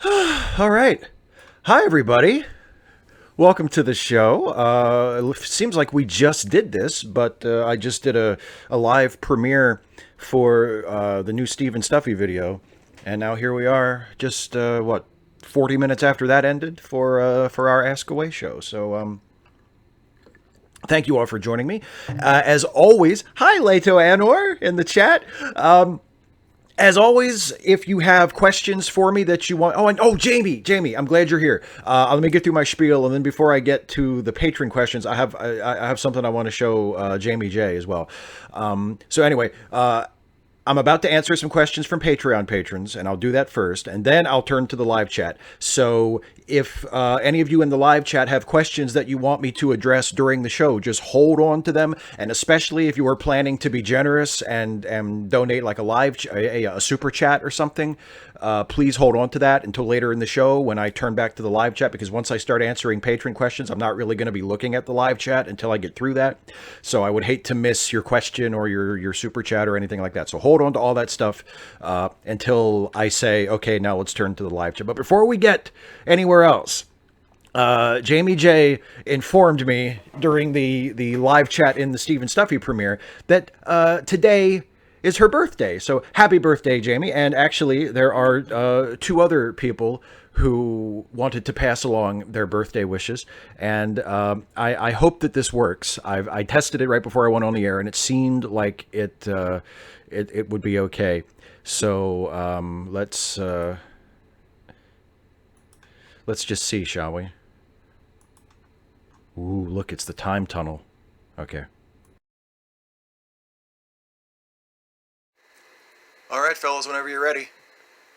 All right. Hi, everybody. Welcome to the show. It seems like we just did this, but I just did a live premiere for the new Steve and Stuffy video. And now here we are, just, 40 minutes after that ended for our Ask Away show. So, thank you all for joining me. As always, hi, Leto Anor in the chat. As always, if you have questions for me that you want, Jamie, I'm glad you're here. Let me get through my spiel, and then before I get to the patron questions, I have something I want to show Jamie J as well. So anyway, I'm about to answer some questions from Patreon patrons, and I'll do that first, and then I'll turn to the live chat. So if any of you in the live chat have questions that you want me to address during the show, just hold on to them, and especially if you are planning to be generous and donate like a super chat or something, please hold on to that until later in the show when I turn back to the live chat, because once I start answering patron questions, I'm not really going to be looking at the live chat until I get through that. So I would hate to miss your question or your super chat or anything like that. So hold on to all that stuff until I say, okay, now let's turn to the live chat. But before we get anywhere else, Jamie J informed me during the live chat in the Steve and Stuffy premiere that today is her birthday. So happy birthday, Jamie. And actually, there are two other people who wanted to pass along their birthday wishes. And I hope that this works. I tested it right before I went on the air, and it seemed like it would be okay. So let's just see, shall we? Ooh, look, it's the time tunnel. Okay. All right, fellas, whenever you're ready.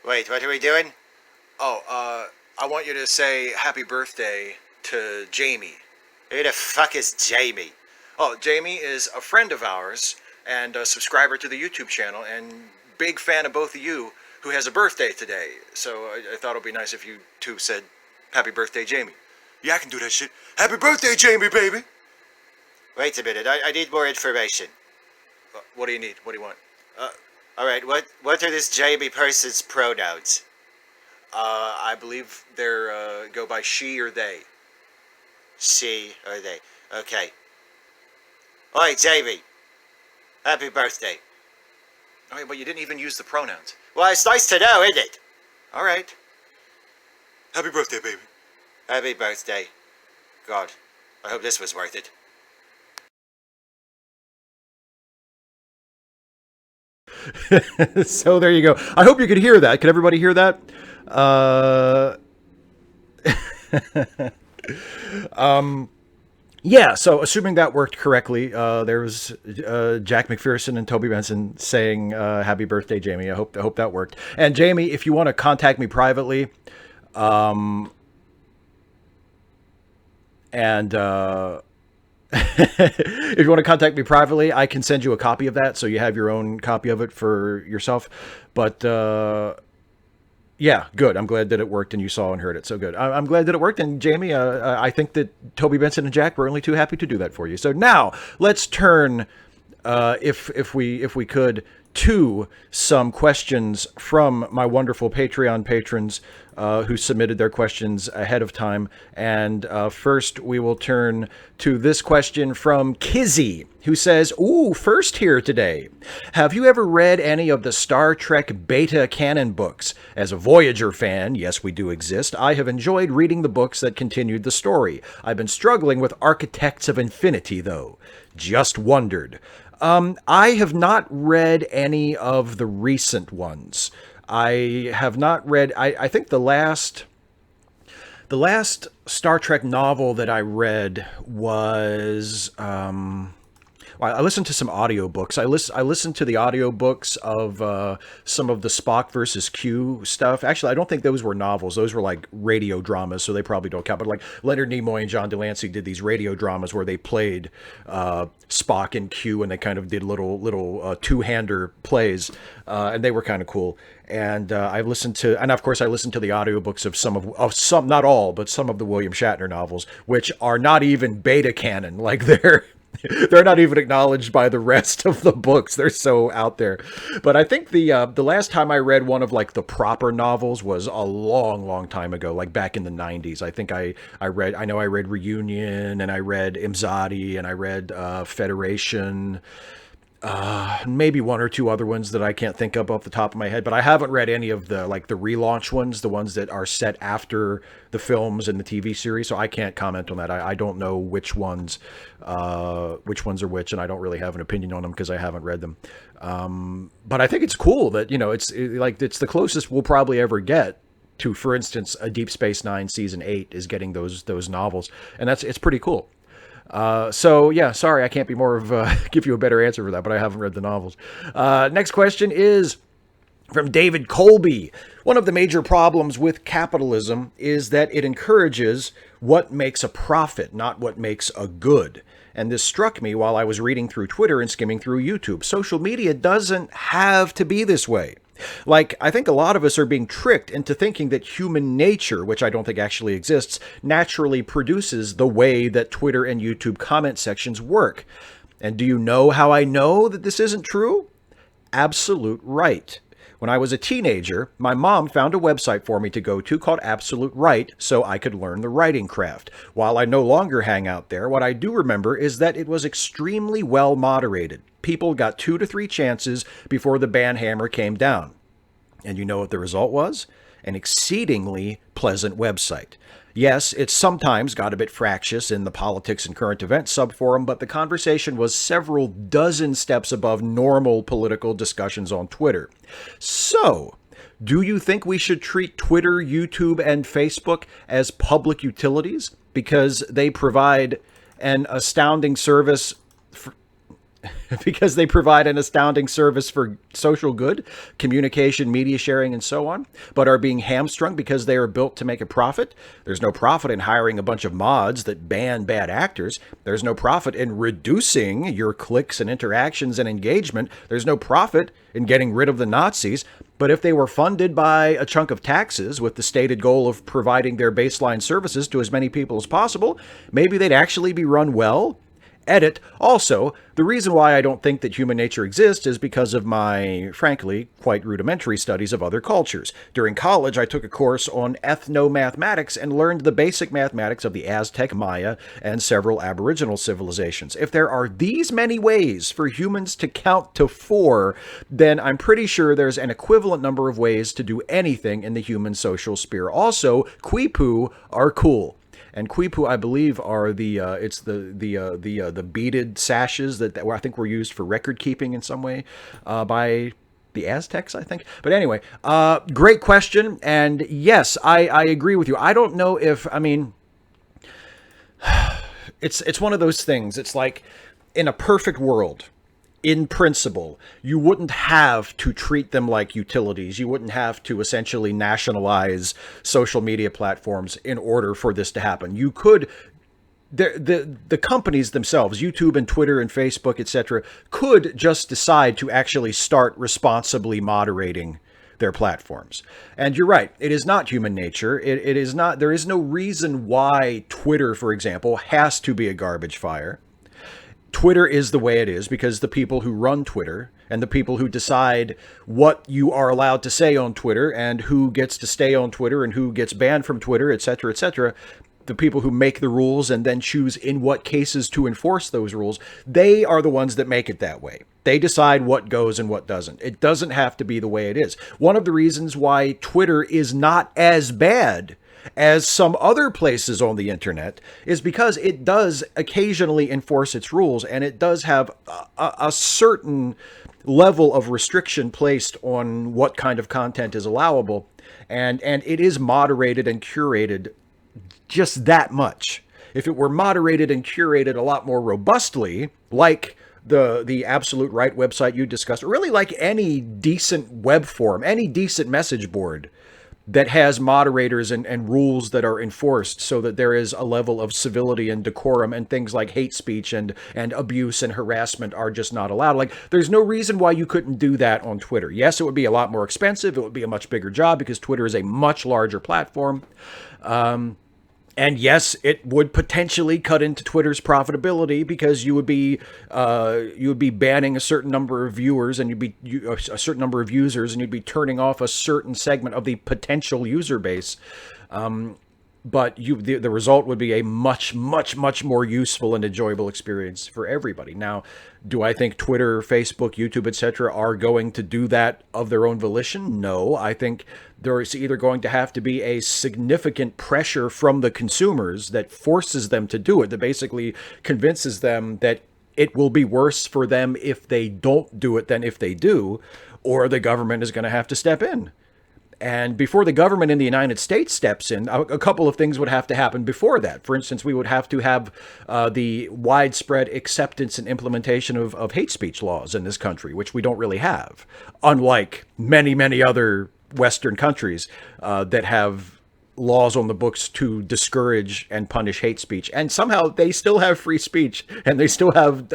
Wait, what are we doing? Oh, I want you to say happy birthday to Jamie. Who the fuck is Jamie? Oh, Jamie is a friend of ours and a subscriber to the YouTube channel and big fan of both of you who has a birthday today. So I thought it would be nice if you two said happy birthday, Jamie. Yeah, I can do that shit. Happy birthday, Jamie, baby. Wait a minute, I need more information. What do you need? What do you want? Alright, what are this Jamie person's pronouns? I believe they're go by she or they. She or they. Okay. Oi, Jamie. Happy birthday. Oh, but you didn't even use the pronouns. Well, it's nice to know, isn't it? All right. Happy birthday, baby. Happy birthday. God, I hope this was worth it. So there you go. I hope you could hear that. Could everybody hear that? Yeah, so assuming that worked correctly, there was Jack McPherson and Toby Benson saying happy birthday, Jamie. I hope that worked. And Jamie, if you want to contact me privately, and if you want to contact me privately, I can send you a copy of that so you have your own copy of it for yourself. But yeah, good. I'm glad that it worked and you saw and heard it. So good. I'm glad that it worked. And Jamie, I think that Toby Benson and Jack were only too happy to do that for you. So now let's turn, if we could, to some questions from my wonderful Patreon patrons who submitted their questions ahead of time. And first, we will turn to this question from Kizzy, who says, ooh, first here today. Have you ever read any of the Star Trek beta canon books? As a Voyager fan, yes, we do exist, I have enjoyed reading the books that continued the story. I've been struggling with Architects of Infinity, though. Just wondered. I have not read any of the recent ones. I have not read, I think the last Star Trek novel that I read was, well, I listened to some audiobooks. I listened to the audiobooks of some of the Spock versus Q stuff. Actually, I don't think those were novels. Those were like radio dramas, so they probably don't count. But like Leonard Nimoy and John Delancey did these radio dramas where they played Spock and Q, and they kind of did little two-hander plays, and they were kind of cool. And I've listened to, and of course I listened to the audiobooks of some, not all, but some of the William Shatner novels, which are not even beta canon. Like They're not even acknowledged by the rest of the books. They're so out there. But I think the last time I read one of like the proper novels was a long, long time ago, like back in the 90s. I think I know I read Reunion, and I read Imzadi, and I read Federation. Maybe one or two other ones that I can't think of off the top of my head, but I haven't read any of the like the relaunch ones, the ones that are set after the films and the TV series. So I can't comment on that. I don't know which ones are which, and I don't really have an opinion on them because I haven't read them. But I think it's cool that it's the closest we'll probably ever get to, for instance, a Deep Space Nine season 8 is getting those novels, and it's pretty cool. So yeah, sorry, I can't be more of give you a better answer for that, but I haven't read the novels. Next question is from David Colby. One of the major problems with capitalism is that it encourages what makes a profit, not what makes a good. And this struck me while I was reading through Twitter and skimming through YouTube. Social media doesn't have to be this way. Like, I think a lot of us are being tricked into thinking that human nature, which I don't think actually exists, naturally produces the way that Twitter and YouTube comment sections work. And do you know how I know that this isn't true? Absolute right. When I was a teenager, my mom found a website for me to go to called Absolute Right so I could learn the writing craft. While I no longer hang out there, what I do remember is that it was extremely well moderated. People got 2 to 3 chances before the ban hammer came down. And you know what the result was? An exceedingly pleasant website. Yes, it sometimes got a bit fractious in the politics and current events subforum, but the conversation was several dozen steps above normal political discussions on Twitter. So, do you think we should treat Twitter, YouTube, and Facebook as public utilities because they provide an astounding service for social good, communication, media sharing, and so on, but are being hamstrung because they are built to make a profit? There's no profit in hiring a bunch of mods that ban bad actors. There's no profit in reducing your clicks and interactions and engagement. There's no profit in getting rid of the Nazis. But if they were funded by a chunk of taxes with the stated goal of providing their baseline services to as many people as possible, maybe they'd actually be run well. Edit. Also, the reason why I don't think that human nature exists is because of my, frankly, quite rudimentary studies of other cultures. During college, I took a course on ethnomathematics and learned the basic mathematics of the Aztec, Maya, and several Aboriginal civilizations. If there are these many ways for humans to count to 4, then I'm pretty sure there's an equivalent number of ways to do anything in the human social sphere. Also, quipu are cool. And quipu, I believe, are the beaded sashes that I think were used for record keeping in some way by the Aztecs, I think. But anyway, great question. And yes, I agree with you. I don't know if, I mean, it's one of those things. It's like in a perfect world, in principle, you wouldn't have to treat them like utilities. You wouldn't have to essentially nationalize social media platforms in order for this to happen. You could, the companies themselves, YouTube and Twitter and Facebook, etc., could just decide to actually start responsibly moderating their platforms. And you're right, it is not human nature. It is not, there is no reason why Twitter, for example, has to be a garbage fire. Twitter is the way it is because the people who run Twitter and the people who decide what you are allowed to say on Twitter and who gets to stay on Twitter and who gets banned from Twitter, etc., the people who make the rules and then choose in what cases to enforce those rules, they are the ones that make it that way. They decide what goes and what doesn't. It doesn't have to be the way it is. One of the reasons why Twitter is not as bad as some other places on the internet is because it does occasionally enforce its rules, and it does have a certain level of restriction placed on what kind of content is allowable, and it is moderated and curated just that much. If it were moderated and curated a lot more robustly, like the Absolute Right website you discussed, or really like any decent web forum, any decent message board that has moderators and rules that are enforced so that there is a level of civility and decorum, and things like hate speech and abuse and harassment are just not allowed. Like, there's no reason why you couldn't do that on Twitter. Yes, it would be a lot more expensive. It would be a much bigger job because Twitter is a much larger platform. And yes, it would potentially cut into Twitter's profitability because you would be banning a certain number of viewers and a certain number of users, and you'd be turning off a certain segment of the potential user base. But the result would be a much, much, much more useful and enjoyable experience for everybody. Now, do I think Twitter, Facebook, YouTube, etc. are going to do that of their own volition? No. I think there's either going to have to be a significant pressure from the consumers that forces them to do it, that basically convinces them that it will be worse for them if they don't do it than if they do, or the government is going to have to step in. And before the government in the United States steps in, a couple of things would have to happen before that. For instance, we would have to have the widespread acceptance and implementation of hate speech laws in this country, which we don't really have, unlike many, many other Western countries that have laws on the books to discourage and punish hate speech. And somehow they still have free speech, and they still have,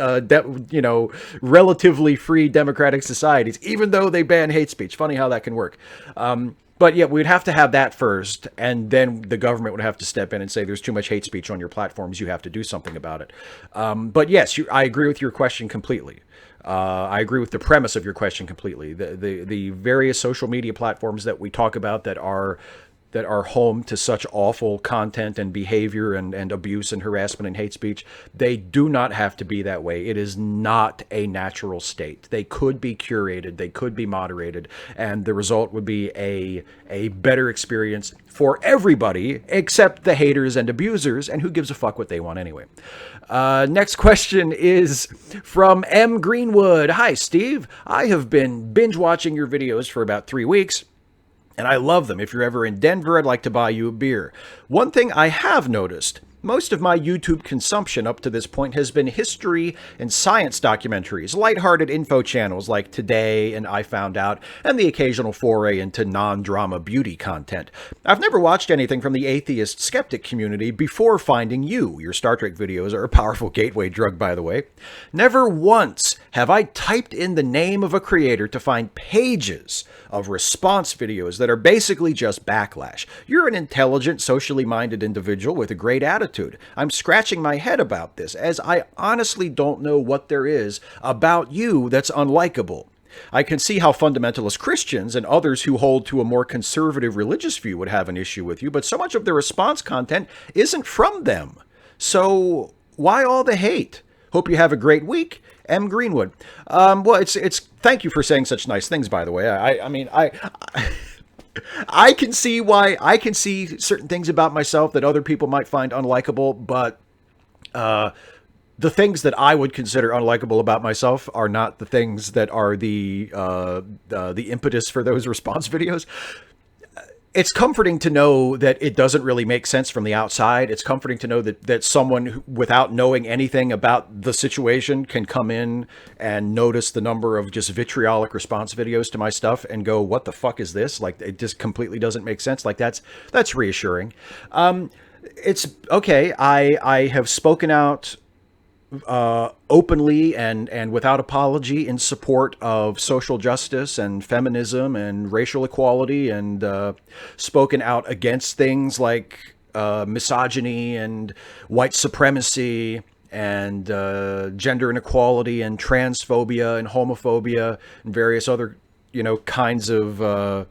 relatively free democratic societies, even though they ban hate speech. Funny how that can work. But yeah, we'd have to have that first, and then the government would have to step in and say, there's too much hate speech on your platforms, you have to do something about it. But yes, I agree with your question completely. I agree with the premise of your question completely. The various social media platforms that we talk about that are home to such awful content and behavior and abuse and harassment and hate speech, they do not have to be that way. It is not a natural state. They could be curated, they could be moderated, and the result would be a better experience for everybody except the haters and abusers, and who gives a fuck what they want anyway. Next question is from M. Greenwood. Hi, Steve. I have been binge watching your videos for about 3 weeks, and I love them. If you're ever in Denver, I'd like to buy you a beer. One thing I have noticed, most of my YouTube consumption up to this point has been history and science documentaries, lighthearted info channels like Today and I Found Out, and the occasional foray into non-drama beauty content. I've never watched anything from the atheist skeptic community before finding you. Your Star Trek videos are a powerful gateway drug, by the way. Never once have I typed in the name of a creator to find pages of response videos that are basically just backlash. You're an intelligent, socially minded individual with a great attitude. I'm scratching my head about this, as I honestly don't know what there is about you that's unlikable. I can see how fundamentalist Christians and others who hold to a more conservative religious view would have an issue with you, but so much of the response content isn't from them. So why all the hate? Hope you have a great week. M. Greenwood. Well, it's thank you for saying such nice things, by the way. I can see certain things about myself that other people might find unlikable, but the things that I would consider unlikable about myself are not the things that are the impetus for those response videos. It's comforting to know that it doesn't really make sense from the outside. It's comforting to know that someone without knowing anything about the situation can come in and notice the number of just vitriolic response videos to my stuff and go, what the fuck is this? Like, it just completely doesn't make sense. Like, that's reassuring. It's okay. I have spoken out openly and without apology in support of social justice and feminism and racial equality, and spoken out against things like misogyny and white supremacy and gender inequality and transphobia and homophobia and various other kinds of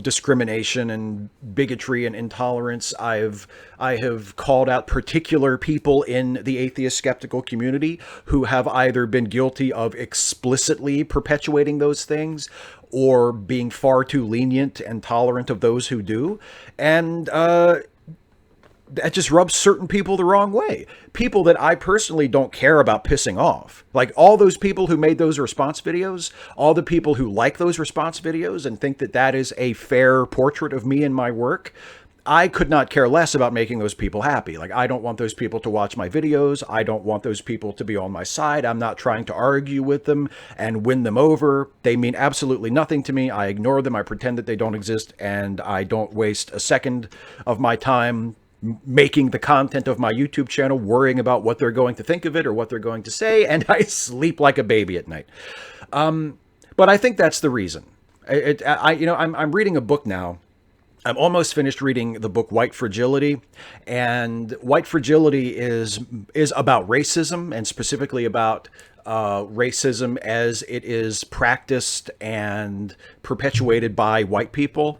discrimination and bigotry and intolerance. I have called out particular people in the atheist skeptical community who have either been guilty of explicitly perpetuating those things or being far too lenient and tolerant of those who do. And that just rubs certain people the wrong way. People that I personally don't care about pissing off. Like all those people who made those response videos, all the people who like those response videos and think that that is a fair portrait of me and my work, I could not care less about making those people happy. Like, I don't want those people to watch my videos. I don't want those people to be on my side. I'm not trying to argue with them and win them over. They mean absolutely nothing to me. I ignore them. I pretend that they don't exist, and I don't waste a second of my time making the content of my YouTube channel, worrying about what they're going to think of it or what they're going to say, and I sleep like a baby at night. But I think that's the reason. I'm reading a book now I'm almost finished reading the book White Fragility, and White Fragility is about racism, and specifically about racism as it is practiced and perpetuated by white people.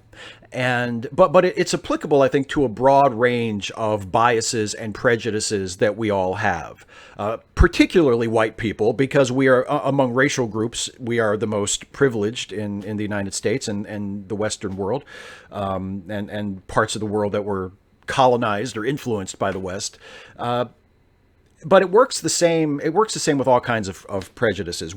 And it's applicable, I think, to a broad range of biases and prejudices that we all have, particularly white people, because we are among racial groups, we are the most privileged in the United States and the Western world, and parts of the world that were colonized or influenced by the West. But it works the same. It works the same with all kinds of prejudices.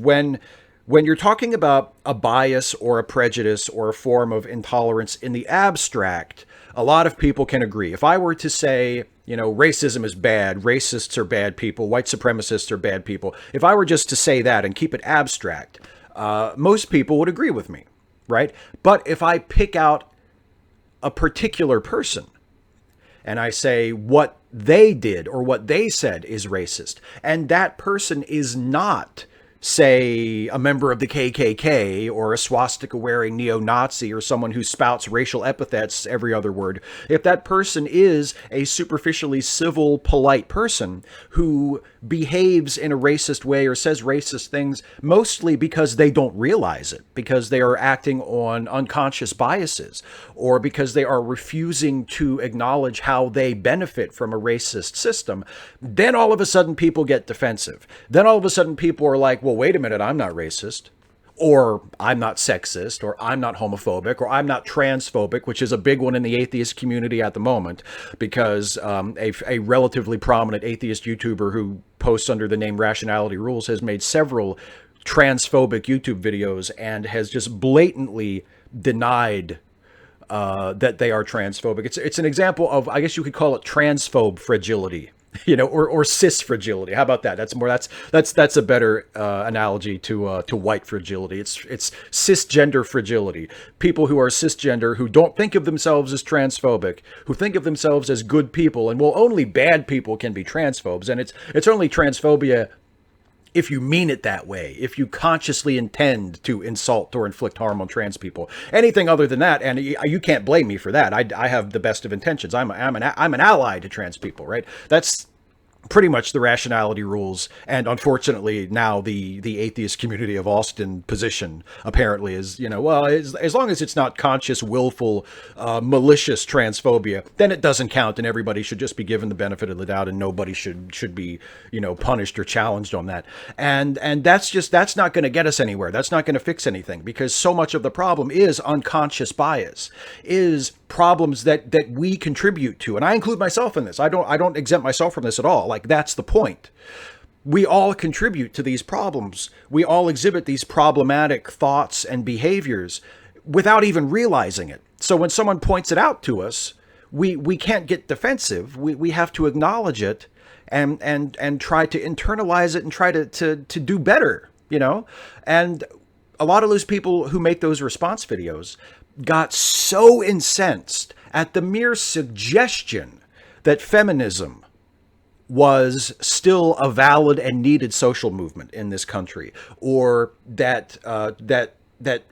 When you're talking about a bias or a prejudice or a form of intolerance in the abstract, a lot of people can agree. If I were to say, racism is bad, racists are bad people, white supremacists are bad people, if I were just to say that and keep it abstract, most people would agree with me, right? But if I pick out a particular person and I say what they did or what they said is racist, and that person is not, say, a member of the KKK or a swastika-wearing neo-Nazi or someone who spouts racial epithets every other word, if that person is a superficially civil, polite person who behaves in a racist way or says racist things, mostly because they don't realize it, because they are acting on unconscious biases, or because they are refusing to acknowledge how they benefit from a racist system, then all of a sudden people get defensive. Then all of a sudden people are like, well, wait a minute, I'm not racist, or I'm not sexist, or I'm not homophobic, or I'm not transphobic, which is a big one in the atheist community at the moment, because a relatively prominent atheist YouTuber who posts under the name Rationality Rules has made several transphobic YouTube videos and has just blatantly denied that they are transphobic. It's an example of, I guess you could call it transphobe fragility. Or cis fragility. How about that? That's a better analogy to white fragility. It's cisgender fragility. People who are cisgender, who don't think of themselves as transphobic, who think of themselves as good people, and well, only bad people can be transphobes, and it's only transphobia if you mean it that way, if you consciously intend to insult or inflict harm on trans people. Anything other than that, and you can't blame me for that. I have the best of intentions. I'm an ally to trans people, right? That's pretty much the Rationality Rules, and unfortunately now the atheist community of Austin position apparently is, well, as long as it's not conscious, willful, malicious transphobia, then it doesn't count, and everybody should just be given the benefit of the doubt, and nobody should be, punished or challenged on that. And that's not going to get us anywhere. That's not going to fix anything, because so much of the problem is unconscious bias, is problems that we contribute to, and I include myself in this. I don't exempt myself from this at all. Like, that's the point. We all contribute to these problems. We all exhibit these problematic thoughts and behaviors without even realizing it. So when someone points it out to us, we can't get defensive. We have to acknowledge it and try to internalize it and try to do better, And a lot of those people who make those response videos got so incensed at the mere suggestion that feminism was still a valid and needed social movement in this country, or that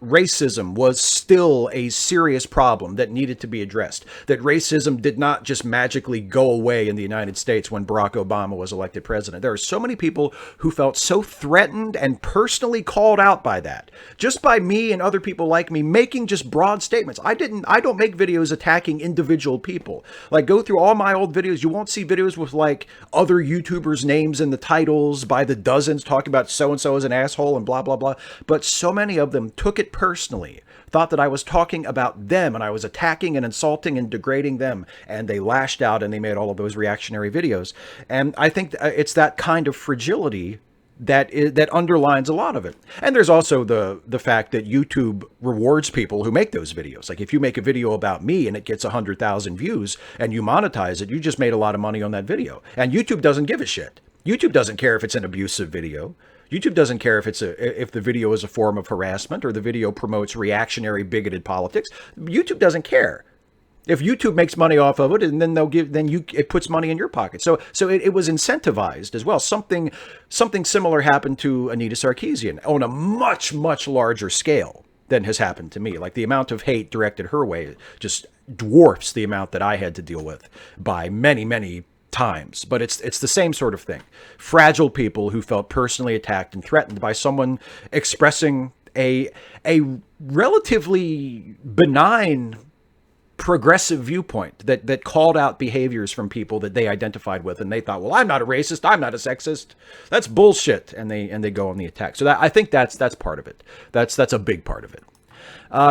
racism was still a serious problem that needed to be addressed, that racism did not just magically go away in the United States when Barack Obama was elected president. There are so many people who felt so threatened and personally called out by that, just by me and other people like me making just broad statements. I don't make videos attacking individual people. Like, go through all my old videos, you won't see videos with like other YouTubers' names in the titles by the dozens talking about so-and-so as an asshole and blah, blah, blah. But so many of them took it personally, thought that I was talking about them and I was attacking and insulting and degrading them, and they lashed out and they made all of those reactionary videos. And I think it's that kind of fragility that underlines a lot of it. And there's also the fact that YouTube rewards people who make those videos. Like, if you make a video about me and it gets 100,000 views and you monetize it, you just made a lot of money on that video. And YouTube doesn't give a shit. YouTube doesn't care if it's an abusive video. YouTube doesn't care if the video is a form of harassment or the video promotes reactionary, bigoted politics. YouTube doesn't care. If YouTube makes money off of it, and then it puts money in your pocket. So it was incentivized as well. Something similar happened to Anita Sarkeesian on a much, much larger scale. than has happened to me. Like the amount of hate directed her way just dwarfs the amount that I had to deal with by many, many times. But it's the same sort of thing. Fragile people who felt personally attacked and threatened by someone expressing a relatively benign progressive viewpoint that called out behaviors from people that they identified with, and they thought, well, I'm not a racist, I'm not a sexist, that's bullshit, and they go on the attack. So I think that's part of it. That's a big part of it.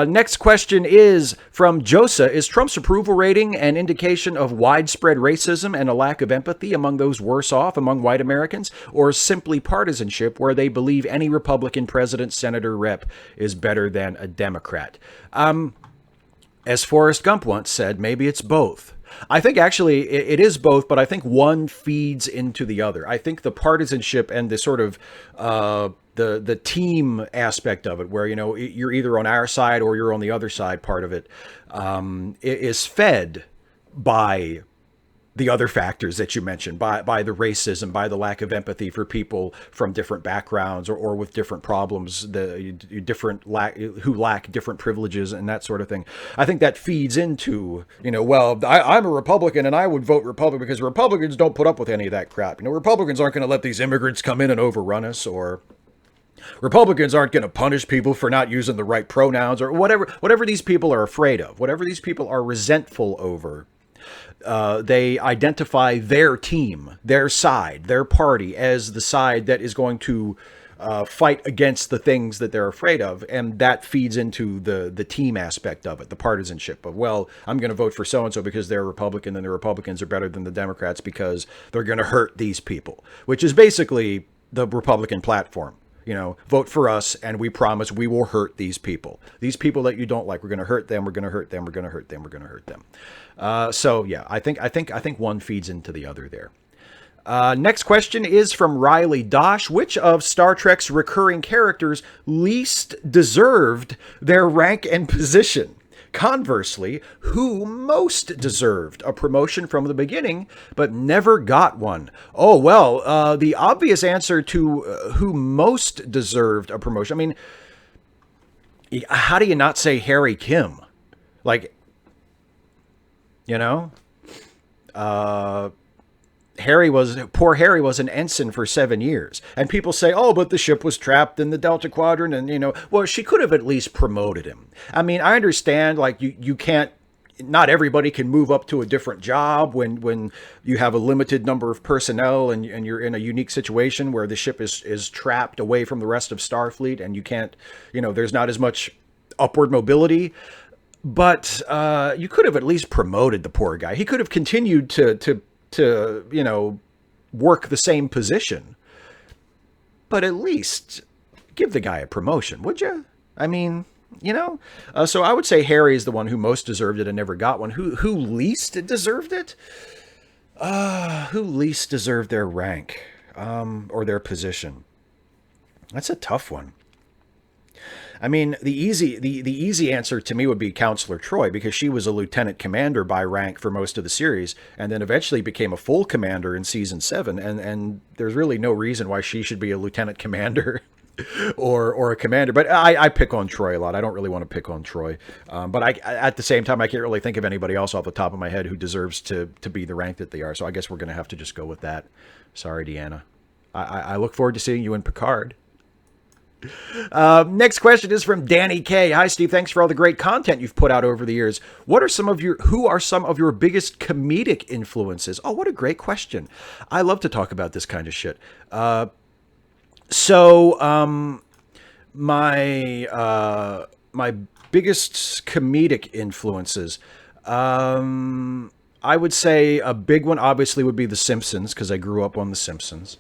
Next question is from Josa. Is Trump's approval rating an indication of widespread racism and a lack of empathy among those worse off, among white Americans, or simply partisanship where they believe any Republican president, senator, rep is better than a Democrat? As Forrest Gump once said, maybe it's both. I think actually it is both, but I think one feeds into the other. I think the partisanship and the sort of the team aspect of it, where, you know, you're either on our side or you're on the other side, part of it is fed by the other factors that you mentioned, by the racism, by the lack of empathy for people from different backgrounds or with different problems, the different who lack different privileges and that sort of thing. I think that feeds into, you know, well, I'm a Republican and I would vote Republican because Republicans don't put up with any of that crap. You know, Republicans aren't going to let these immigrants come in and overrun us, or Republicans aren't going to punish people for not using the right pronouns, or whatever these people are afraid of, whatever these people are resentful over. They identify their team, their side, their party as the side that is going to fight against the things that they're afraid of. And that feeds into the team aspect of it, the partisanship of, well, I'm going to vote for so-and-so because they're Republican, and the Republicans are better than the Democrats because they're going to hurt these people, which is basically the Republican platform. You know, vote for us and we promise we will hurt these people. These people that you don't like, we're going to hurt them. We're going to hurt them. We're going to hurt them. We're going to hurt them. So yeah, I think one feeds into the other there. Next question is from Riley Dosh. Which of Star Trek's recurring characters least deserved their rank and position? Conversely, who most deserved a promotion from the beginning, but never got one? Oh, well, the obvious answer to who most deserved a promotion, I mean, how do you not say Harry Kim? Like, you know, poor Harry was an ensign for 7 years. And people say, oh, but the ship was trapped in the Delta Quadrant. And, you know, well, she could have at least promoted him. I mean, I understand, like, you can't, not everybody can move up to a different job when you have a limited number of personnel and you're in a unique situation where the ship is trapped away from the rest of Starfleet and you can't, you know, there's not as much upward mobility. But you could have at least promoted the poor guy. He could have continued to you know, work the same position, but at least give the guy a promotion, would you? I mean, you know, so I would say Harry is the one who most deserved it and never got one. Who least deserved it? Who least deserved their rank or their position? That's a tough one. I mean, the easy answer to me would be Counselor Troy, because she was a lieutenant commander by rank for most of the series, and then eventually became a full commander in season 7. And there's really no reason why she should be a lieutenant commander or a commander. But I pick on Troy a lot. I don't really want to pick on Troy. But at the same time, I can't really think of anybody else off the top of my head who deserves to be the rank that they are. So I guess we're going to have to just go with that. Sorry, Deanna. I look forward to seeing you in Picard. Next question is from Danny K. Hi, Steve. Thanks for all the great content you've put out over the years. Who are some of your biggest comedic influences? Oh, what a great question. I love to talk about this kind of shit. My biggest comedic influences, I would say a big one obviously would be The Simpsons, because I grew up on The Simpsons.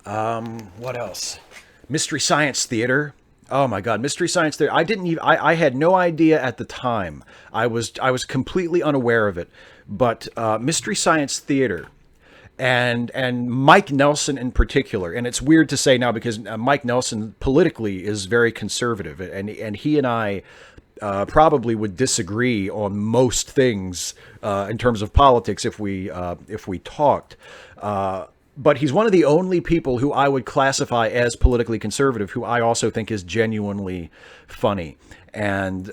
What else? Mystery Science Theater. Oh my God, Mystery Science Theater. I had no idea at the time. I was completely unaware of it. But Mystery Science Theater and Mike Nelson in particular, and it's weird to say now because Mike Nelson politically is very conservative, and he and I probably would disagree on most things in terms of politics if we talked. but he's one of the only people who I would classify as politically conservative, who I also think is genuinely funny. And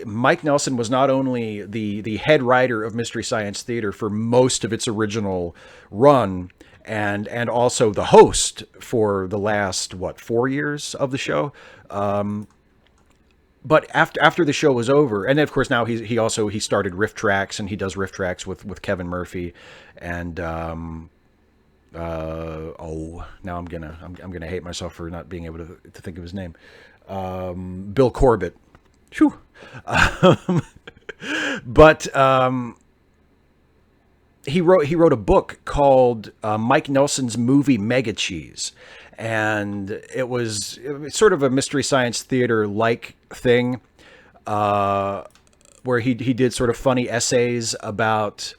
Mike Nelson was not only the head writer of Mystery Science Theater for most of its original run, and also the host for the last 4 years of the show. But after the show was over, and then of course now he started Riff Tracks, and he does Riff Tracks with Kevin Murphy, and now I'm gonna hate myself for not being able to think of his name. Bill Corbett. Whew. But he wrote a book called Mike Nelson's Movie Mega Cheese, and it was sort of a Mystery Science Theater like thing, where he did sort of funny essays about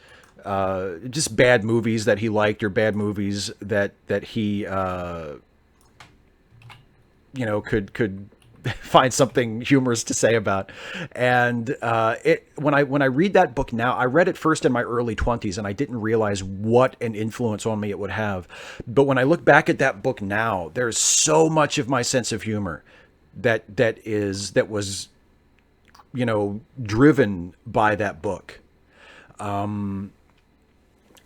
just bad movies that he liked, or bad movies that he could find something humorous to say about. And when I read that book now, I read it first in my early 20s, and I didn't realize what an influence on me it would have. But when I look back at that book now, there's so much of my sense of humor that was driven by that book.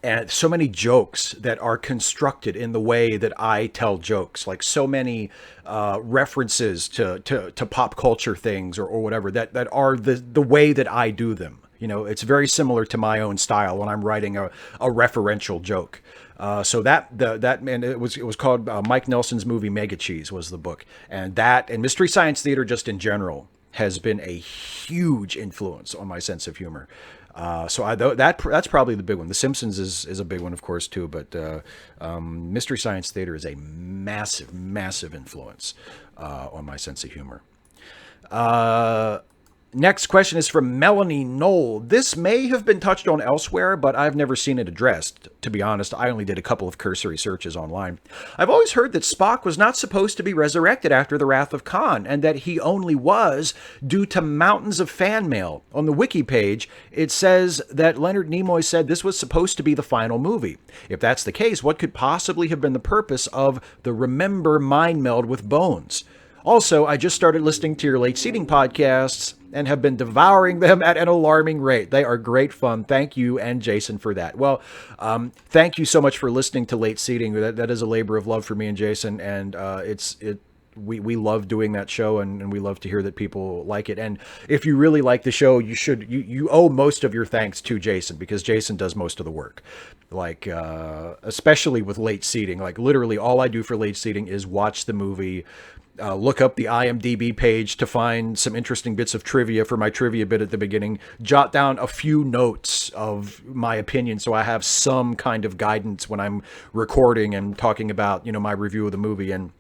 And so many jokes that are constructed in the way that I tell jokes, like so many references to pop culture things or whatever that are the way that I do them. It's very similar to my own style when I'm writing a referential joke. So it was called Mike Nelson's Movie Mega Cheese was the book, and Mystery Science Theater just in general has been a huge influence on my sense of humor. That's probably the big one. The Simpsons is a big one, of course, too. But Mystery Science Theater is a massive, massive influence on my sense of humor. Next question is from Melanie Knoll. This may have been touched on elsewhere, but I've never seen it addressed. To be honest, I only did a couple of cursory searches online. I've always heard that Spock was not supposed to be resurrected after the Wrath of Khan, and that he only was due to mountains of fan mail. On the wiki page, it says that Leonard Nimoy said this was supposed to be the final movie. If that's the case, what could possibly have been the purpose of the Remember Mind Meld with Bones? Also, I just started listening to your late seating podcasts and have been devouring them at an alarming rate. They are great fun. Thank you and Jason for that. Well, thank you so much for listening to Late Seating. That is a labor of love for me and Jason, and we love doing that show, and we love to hear that people like it. And if you really like the show, you owe most of your thanks to Jason, because Jason does most of the work. Like especially with Late Seating, like literally all I do for Late Seating is watch the movie. Look up the IMDb page to find some interesting bits of trivia for my trivia bit at the beginning, jot down a few notes of my opinion so I have some kind of guidance when I'm recording and talking about, my review of the movie. And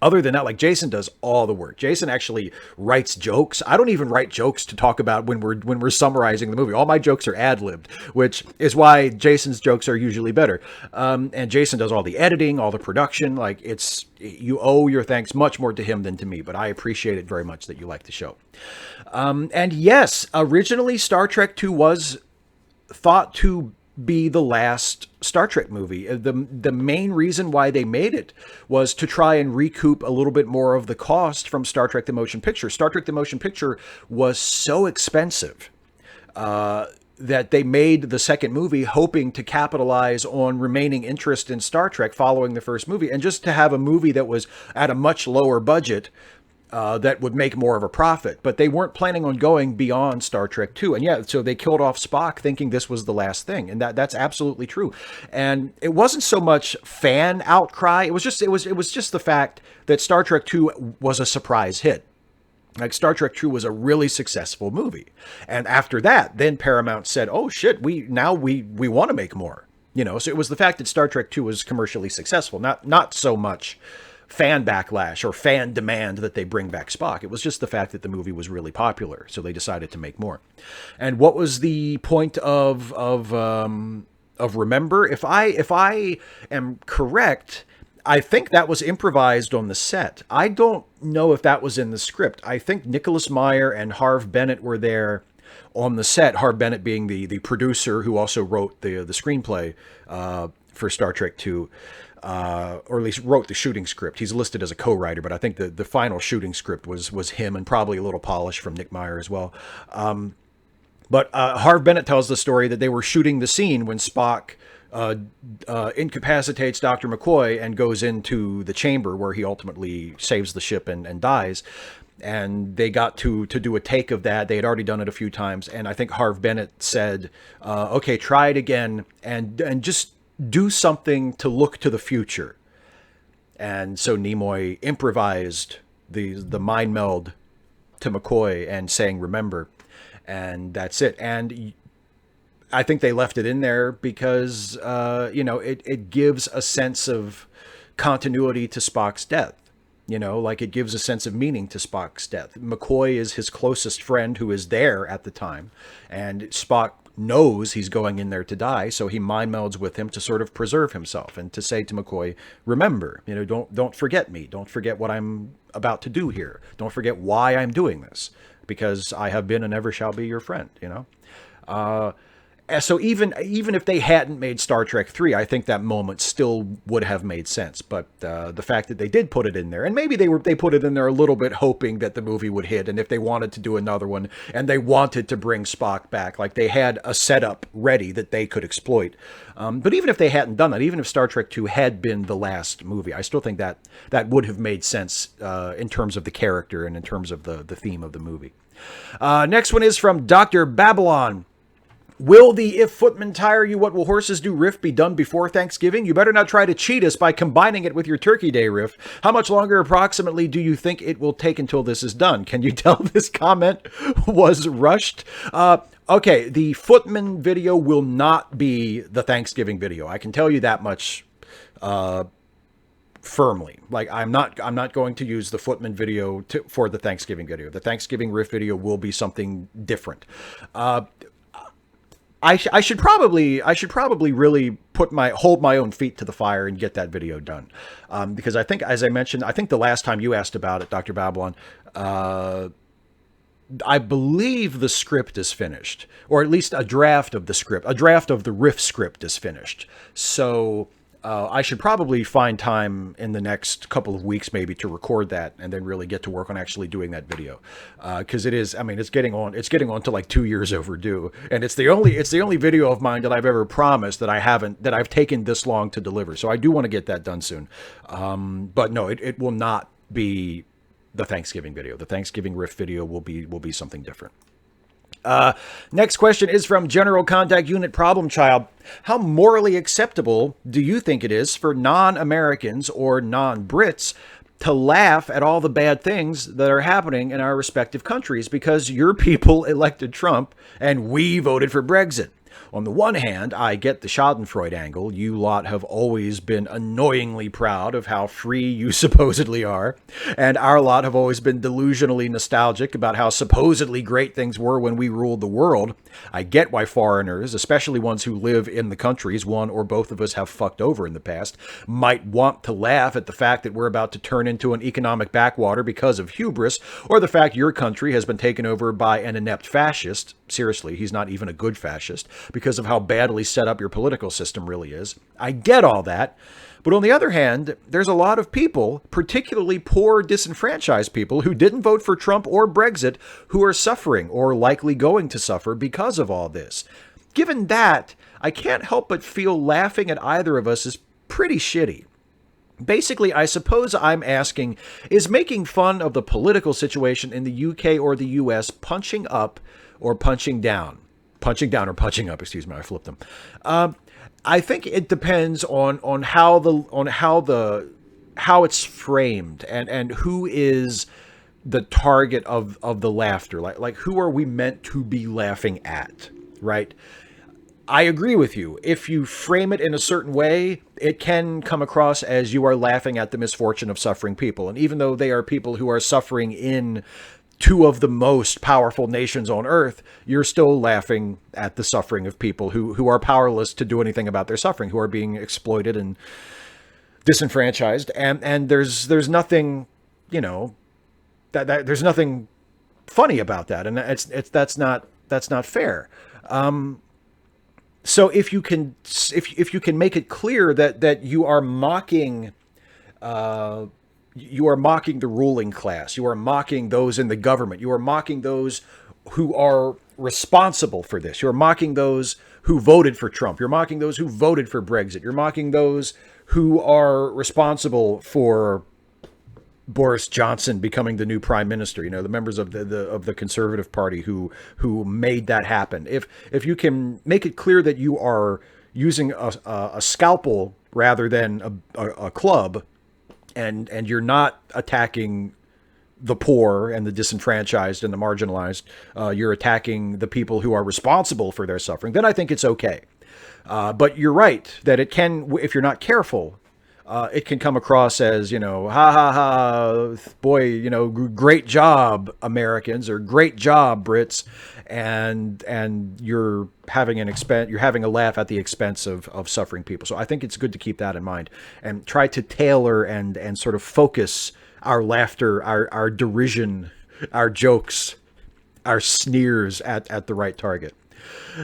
other than that, like, Jason does all the work. Jason actually writes jokes. I don't even write jokes to talk about when we're summarizing the movie. All my jokes are ad-libbed, which is why Jason's jokes are usually better. And Jason does all the editing, all the production. Like, you owe your thanks much more to him than to me, but I appreciate it very much that you like the show. And yes, originally Star Trek II was thought to be the last Star Trek movie. The main reason why they made it was to try and recoup a little bit more of the cost from Star Trek the Motion Picture. Star Trek the Motion Picture was so expensive that they made the second movie hoping to capitalize on remaining interest in Star Trek following the first movie, and just to have a movie that was at a much lower budget that would make more of a profit. But they weren't planning on going beyond Star Trek II. And yeah, so they killed off Spock thinking this was the last thing. And that's absolutely true. And it wasn't so much fan outcry. It was just the fact that Star Trek II was a surprise hit. Like, Star Trek II was a really successful movie. And after that, then Paramount said, oh shit, we want to make more. So it was the fact that Star Trek II was commercially successful, not so much fan backlash or fan demand that they bring back Spock. It was just the fact that the movie was really popular, so they decided to make more. And what was the point of Remember? If I am correct, I think that was improvised on the set. I don't know if that was in the script. I think Nicholas Meyer and Harve Bennett were there on the set. Harve Bennett being the producer who also wrote the screenplay for Star Trek II, or at least wrote the shooting script. He's listed as a co-writer, but I think the final shooting script was him, and probably a little polish from Nick Meyer as well. But Harv Bennett tells the story that they were shooting the scene when Spock incapacitates Dr. McCoy and goes into the chamber where he ultimately saves the ship and dies. And they got to do a take of that. They had already done it a few times. And I think Harv Bennett said, okay, try it again and just do something to look to the future. And so Nimoy improvised the mind meld to McCoy and saying, remember. And that's it. And I think they left it in there because, it gives a sense of continuity to Spock's death. Like it gives a sense of meaning to Spock's death. McCoy is his closest friend who is there at the time. And Spock knows he's going in there to die. So he mind melds with him to sort of preserve himself and to say to McCoy, remember, don't forget me. Don't forget what I'm about to do here. Don't forget why I'm doing this, because I have been and ever shall be your friend, So even if they hadn't made Star Trek 3, I think that moment still would have made sense. But the fact that they did put it in there, and maybe they put it in there a little bit hoping that the movie would hit, and if they wanted to do another one and they wanted to bring Spock back, like they had a setup ready that they could exploit. But even if they hadn't done that, even if Star Trek 2 had been the last movie, I still think that would have made sense in terms of the character and in terms of the theme of the movie. Next one is from Dr. Babylon. Will the If Footmen Tire You What Will Horses Do riff be done before Thanksgiving? You better not try to cheat us by combining it with your Turkey Day riff. How much longer approximately do you think it will take until this is done? Can you tell this comment was rushed? Okay, the Footman video will not be the Thanksgiving video. I can tell you that much firmly. Like I'm not going to use the Footman video for the Thanksgiving video. The Thanksgiving riff video will be something different. I should probably really hold my own feet to the fire and get that video done. Because I think, as I mentioned, I think the last time you asked about it, Dr. Babylon, I believe the script is finished, or at least a draft of the riff script is finished. So I should probably find time in the next couple of weeks maybe to record that and then really get to work on actually doing that video. Because it's getting on to like 2 years overdue. And it's the only video of mine that I've ever promised that I've taken this long to deliver. So I do want to get that done soon. But no, it will not be the Thanksgiving video. The Thanksgiving riff video will be something different. Next question is from General Contact Unit Problem Child. How morally acceptable do you think it is for non-Americans or non-Brits to laugh at all the bad things that are happening in our respective countries because your people elected Trump and we voted for Brexit? On the one hand, I get the Schadenfreude angle. You lot have always been annoyingly proud of how free you supposedly are. And our lot have always been delusionally nostalgic about how supposedly great things were when we ruled the world. I get why foreigners, especially ones who live in the countries one or both of us have fucked over in the past, might want to laugh at the fact that we're about to turn into an economic backwater because of hubris, or the fact your country has been taken over by an inept fascist. Seriously, he's not even a good fascist, because of how badly set up your political system really is. I get all that. But on the other hand, there's a lot of people, particularly poor, disenfranchised people, who didn't vote for Trump or Brexit, who are suffering or likely going to suffer because of all this. Given that, I can't help but feel laughing at either of us is pretty shitty. Basically, I suppose I'm asking, is making fun of the political situation in the UK or the US punching up or punching down? Punching down or punching up, excuse me, I flipped them. I think it depends on how it's framed and who is the target of the laughter. Like who are we meant to be laughing at, right? I agree with you. If you frame it in a certain way, it can come across as you are laughing at the misfortune of suffering people. And even though they are people who are suffering in two of the most powerful nations on earth, you're still laughing at the suffering of people who are powerless to do anything about their suffering, who are being exploited and disenfranchised. And there's nothing, there's nothing funny about that. And that's not fair. So if you can make it clear that you are mocking the ruling class, you are mocking those in the government, you are mocking those who are responsible for this, you're mocking those who voted for Trump, you're mocking those who voted for Brexit, you're mocking those who are responsible for Boris Johnson becoming the new prime minister, the members of the Conservative Party who made that happen. If you can make it clear that you are using a scalpel rather than a club, and you're not attacking the poor and the disenfranchised and the marginalized, you're attacking the people who are responsible for their suffering, then I think it's okay. But you're right that it can, if you're not careful, it can come across as, ha ha ha, boy, great job, Americans, or great job, Brits, and you're having a laugh at the expense of suffering people. So I think it's good to keep that in mind and try to tailor and sort of focus our laughter, our derision, our jokes, our sneers at the right target.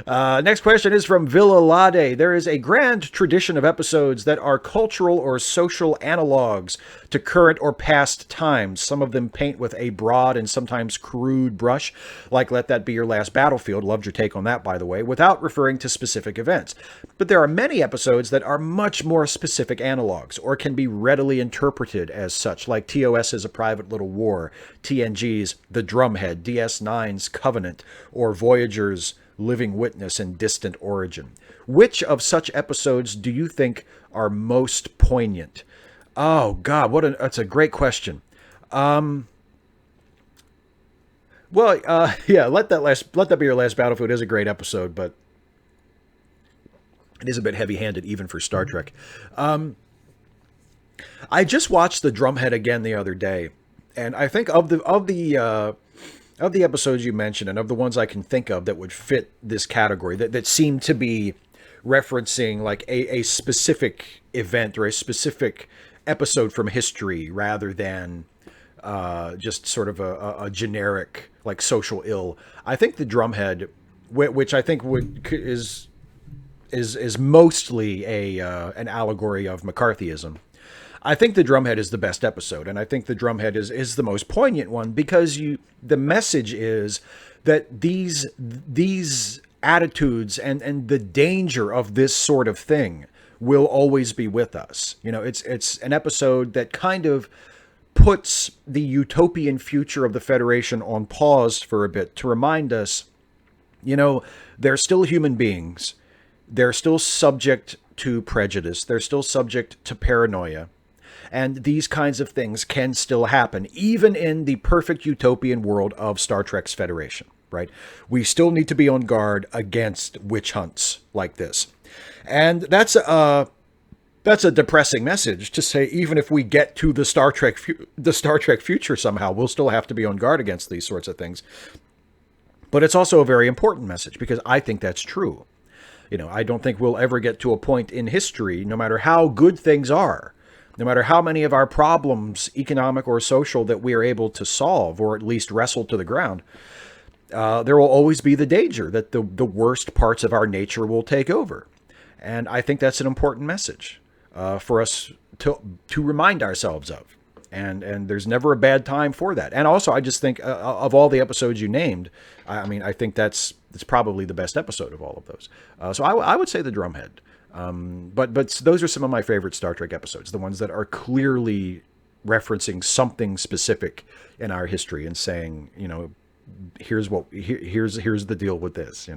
Next question is from Villa Lade. There is a grand tradition of episodes that are cultural or social analogs to current or past times. Some of them paint with a broad and sometimes crude brush, like Let That Be Your Last Battlefield. Loved your take on that, by the way, without referring to specific events. But there are many episodes that are much more specific analogs, or can be readily interpreted as such, like TOS's A Private Little War, TNG's The Drumhead, DS9's Covenant, or Voyager's Living Witness and Distant Origin. Which of such episodes do you think are most poignant? Oh God, that's a great question. Yeah, Let That Be Your Last Battlefield is a great episode, but it is a bit heavy-handed even for Star Trek. I just watched The Drumhead again the other day, and I think of the episodes you mentioned, and of the ones I can think of that would fit this category, that seem to be referencing like a specific event or a specific episode from history rather than just sort of a generic like social ill. I think The Drumhead, which I think is mostly an allegory of McCarthyism. I think The Drumhead is the best episode, and I think The Drumhead is the most poignant one because the message is that these attitudes and the danger of this sort of thing will always be with us. It's an episode that kind of puts the utopian future of the Federation on pause for a bit to remind us, they're still human beings. They're still subject to prejudice. They're still subject to paranoia. And these kinds of things can still happen, even in the perfect utopian world of Star Trek's Federation, right? We still need to be on guard against witch hunts like this. And that's a depressing message to say, even if we get to the Star Trek future somehow, we'll still have to be on guard against these sorts of things. But it's also a very important message because I think that's true. I don't think we'll ever get to a point in history, no matter how good things are, no matter how many of our problems, economic or social, that we are able to solve or at least wrestle to the ground, there will always be the danger that the worst parts of our nature will take over. And I think that's an important message for us to remind ourselves of. And there's never a bad time for that. And also, I just think of all the episodes you named, I think it's probably the best episode of all of those. So I would say The Drumhead. But those are some of my favorite Star Trek episodes, the ones that are clearly referencing something specific in our history and saying, here's the deal with this,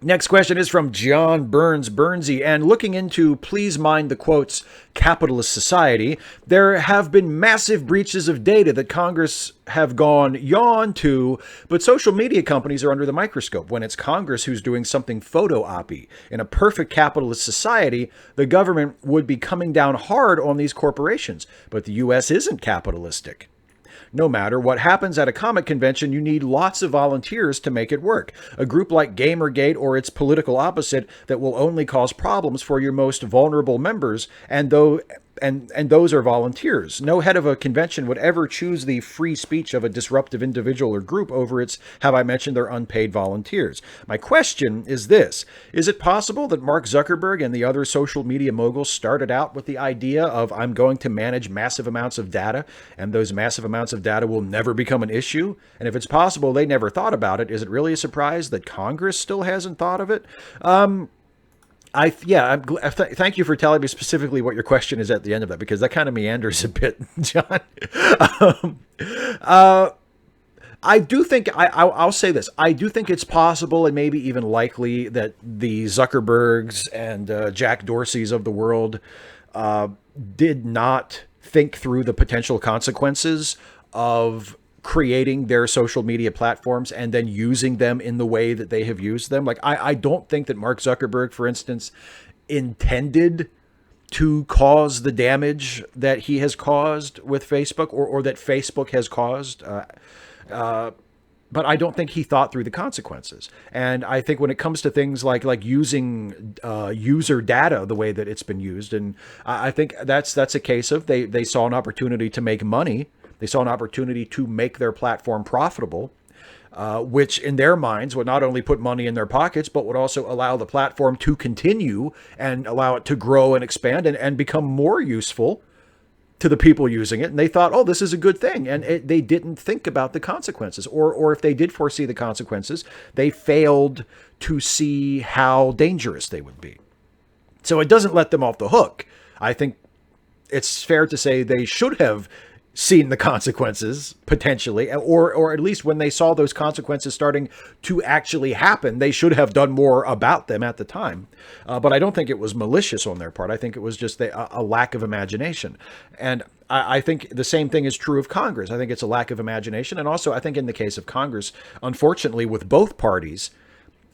Next question is from John Burnsy, and looking into, please mind the quotes, capitalist society, there have been massive breaches of data that Congress have gone yawn to, but social media companies are under the microscope when it's Congress who's doing something photo-oppy. In a perfect capitalist society, the government would be coming down hard on these corporations, but the U.S. isn't capitalistic. No matter what happens at a comic convention, you need lots of volunteers to make it work. A group like Gamergate or its political opposite that will only cause problems for your most vulnerable members, and and those are volunteers. No head of a convention would ever choose the free speech of a disruptive individual or group over its, have I mentioned, their unpaid volunteers. My question is this: is it possible that Mark Zuckerberg and the other social media moguls started out with the idea of, I'm going to manage massive amounts of data, and those massive amounts of data will never become an issue? And if it's possible they never thought about it, is it really a surprise that Congress still hasn't thought of it? Thank you for telling me specifically what your question is at the end of that, because that kind of meanders a bit, John. um, I do think I'll say this. I do think it's possible and maybe even likely that the Zuckerbergs and Jack Dorseys of the world did not think through the potential consequences of creating their social media platforms and then using them in the way that they have used them. Like, I don't think that Mark Zuckerberg, for instance, intended to cause the damage that he has caused with Facebook, or that Facebook has caused. But I don't think he thought through the consequences. And I think when it comes to things like using user data the way that it's been used, and I think that's a case of they saw an opportunity to make money. They saw an opportunity to make their platform profitable, which in their minds would not only put money in their pockets, but would also allow the platform to continue and allow it to grow and expand and become more useful to the people using it. And they thought, oh, this is a good thing. And they didn't think about the consequences, or if they did foresee the consequences, they failed to see how dangerous they would be. So it doesn't let them off the hook. I think it's fair to say they should have seen the consequences potentially, or at least when they saw those consequences starting to actually happen, they should have done more about them at the time. But I don't think it was malicious on their part. I think it was just a lack of imagination. And I think the same thing is true of Congress. I think it's a lack of imagination. And also, I think in the case of Congress, unfortunately, with both parties,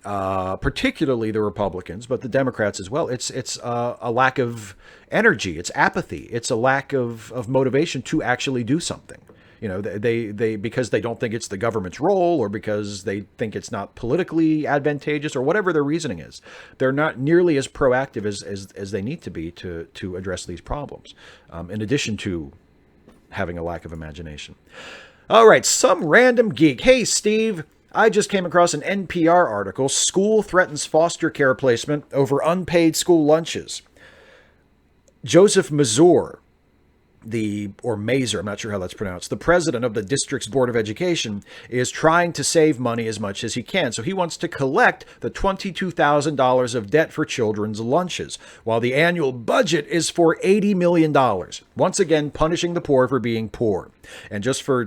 particularly the Republicans, but the Democrats as well, it's a lack of energy, it's apathy, it's a lack of motivation to actually do something. You know, they because they don't think it's the government's role, or because they think it's not politically advantageous, or whatever their reasoning is. They're not nearly as proactive as they need to be to address these problems, in addition to having a lack of imagination. All right, some random geek. Hey, Steve. I just came across an NPR article. School threatens foster care placement over unpaid school lunches. Joseph Mazur, Mazur, I'm not sure how that's pronounced, the president of the district's Board of Education, is trying to save money as much as he can. So he wants to collect the $22,000 of debt for children's lunches, while the annual budget is for $80 million. Once again, punishing the poor for being poor. And just for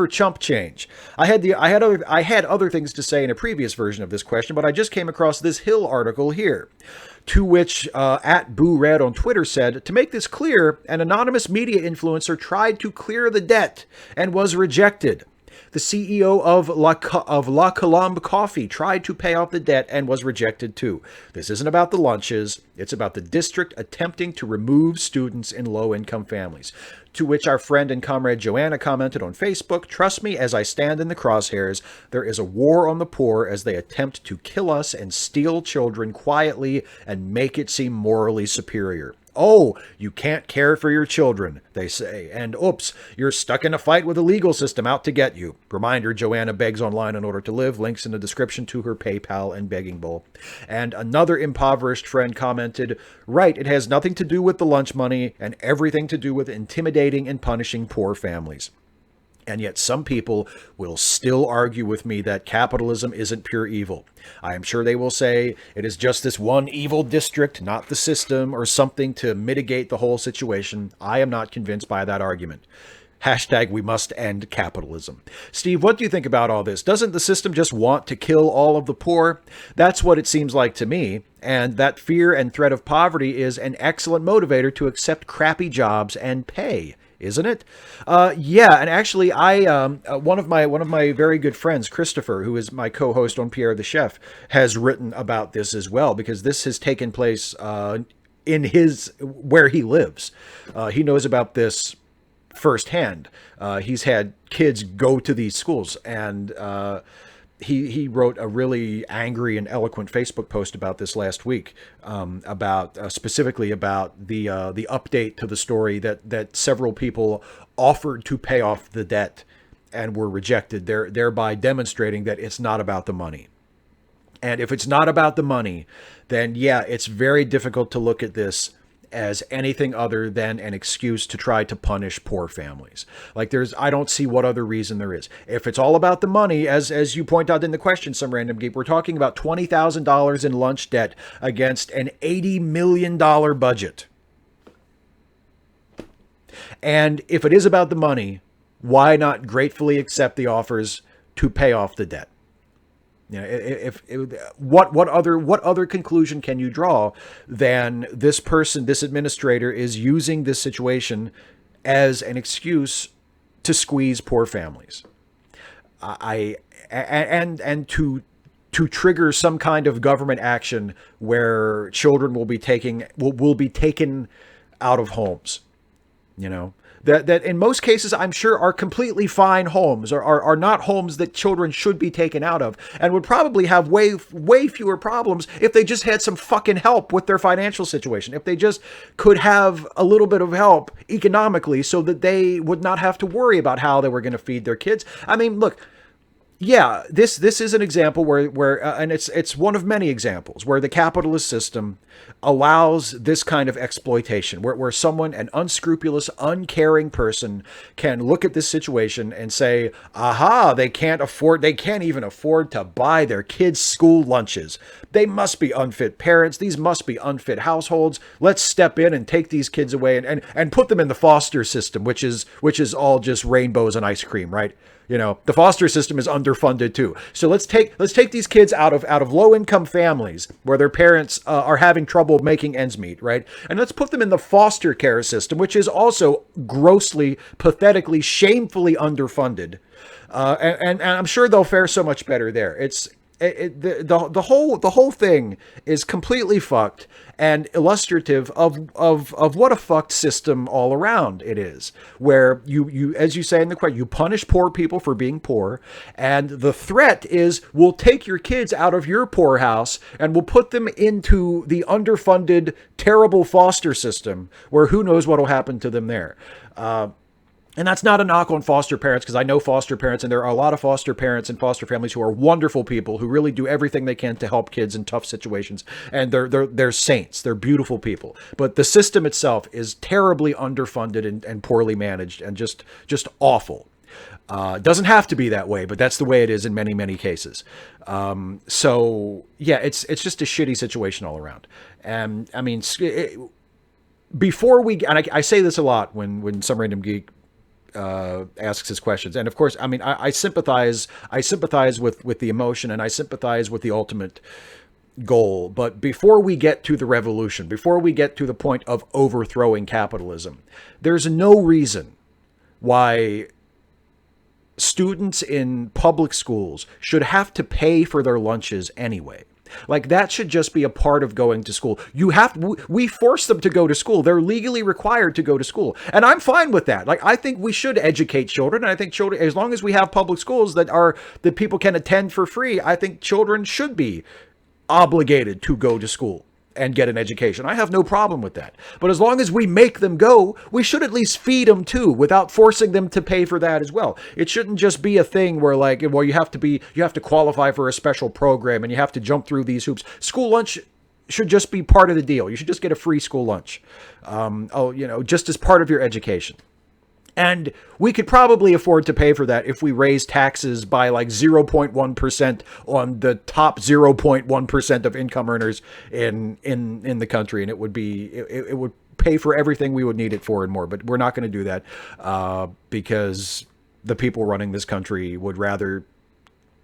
chump change. I had other things to say in a previous version of this question, but I just came across this Hill article here. To which @BooRed on Twitter said, to make this clear, an anonymous media influencer tried to clear the debt and was rejected. The CEO of La Colombe Coffee tried to pay off the debt and was rejected too. This isn't about the lunches. It's about the district attempting to remove students in low-income families. To which our friend and comrade Joanna commented on Facebook, trust me as I stand in the crosshairs, there is a war on the poor as they attempt to kill us and steal children quietly and make it seem morally superior. Oh, you can't care for your children, they say. And oops, you're stuck in a fight with the legal system out to get you. Reminder, Joanna begs online in order to live. Links in the description to her PayPal and begging bowl. And another impoverished friend commented, right, it has nothing to do with the lunch money and everything to do with intimidating and punishing poor families. And yet some people will still argue with me that capitalism isn't pure evil. I am sure they will say it is just this one evil district, not the system, or something to mitigate the whole situation. I am not convinced by that argument. Hashtag we must end capitalism. Steve, what do you think about all this? Doesn't the system just want to kill all of the poor? That's what it seems like to me. And that fear and threat of poverty is an excellent motivator to accept crappy jobs and pay. Isn't it? Yeah, and actually, one of my very good friends, Christopher, who is my co-host on Pierre the Chef, has written about this as well, because this has taken place in where he lives. He knows about this firsthand. He's had kids go to these schools, and he wrote a really angry and eloquent Facebook post about this last week, about specifically about the update to the story that several people offered to pay off the debt and were rejected, thereby demonstrating that it's not about the money. And if it's not about the money, then yeah, it's very difficult to look at this as anything other than an excuse to try to punish poor families. Like I don't see what other reason there is. If it's all about the money, as you point out in the question, some random geek, we're talking about $20,000 in lunch debt against an $80 million budget. And if it is about the money, why not gratefully accept the offers to pay off the debt? You know, what other conclusion can you draw than this person, this administrator, is using this situation as an excuse to squeeze poor families, and to trigger some kind of government action where children will be taken out of homes, you know. That in most cases, I'm sure, are completely fine homes, or are not homes that children should be taken out of, and would probably have way fewer problems if they just had some fucking help with their financial situation. If they just could have a little bit of help economically so that they would not have to worry about how they were going to feed their kids. I mean, look, yeah, this is an example where and it's one of many examples where the capitalist system allows this kind of exploitation, where someone, an unscrupulous, uncaring person, can look at this situation and say, aha, they can't even afford to buy their kids' school lunches. They must be unfit parents. These must be unfit households. Let's step in and take these kids away and put them in the foster system, which is all just rainbows and ice cream, right? You know, the foster system is underfunded too. So let's take these kids out of low income families where their parents are having trouble making ends meet, right? And let's put them in the foster care system, which is also grossly, pathetically, shamefully underfunded. And I'm sure they'll fare so much better there. The whole thing is completely fucked and illustrative of what a fucked system all around it is, where you as you say in the question, you punish poor people for being poor, and the threat is we'll take your kids out of your poor house and we'll put them into the underfunded, terrible foster system where who knows what will happen to them there. And that's not a knock on foster parents, because I know foster parents, and there are a lot of foster parents and foster families who are wonderful people who really do everything they can to help kids in tough situations. And they're saints. They're beautiful people. But the system itself is terribly underfunded and poorly managed and just awful. It doesn't have to be that way, but that's the way it is in many, many cases. So yeah, it's just a shitty situation all around. And I mean, before we, and I say this a lot when some random geek asks his questions, and of course, I mean, I sympathize with the emotion, and I sympathize with the ultimate goal. But before we get to the revolution, before we get to the point of overthrowing capitalism, there's no reason why students in public schools should have to pay for their lunches anyway. Like, that should just be a part of going to school. We force them to go to school. They're legally required to go to school. And I'm fine with that. Like, I think we should educate children. And I think children, as long as we have public schools that people can attend for free, I think children should be obligated to go to school and get an education. I have no problem with that. But as long as we make them go, we should at least feed them too, without forcing them to pay for that as well. It shouldn't just be a thing where, like, well, you have to qualify for a special program and you have to jump through these hoops. School lunch should just be part of the deal. You should just get a free school lunch, just as part of your education. And we could probably afford to pay for that if we raise taxes by like 0.1% on the top 0.1% of income earners in the country. And it would pay for everything we would need it for and more. But we're not going to do that because the people running this country would rather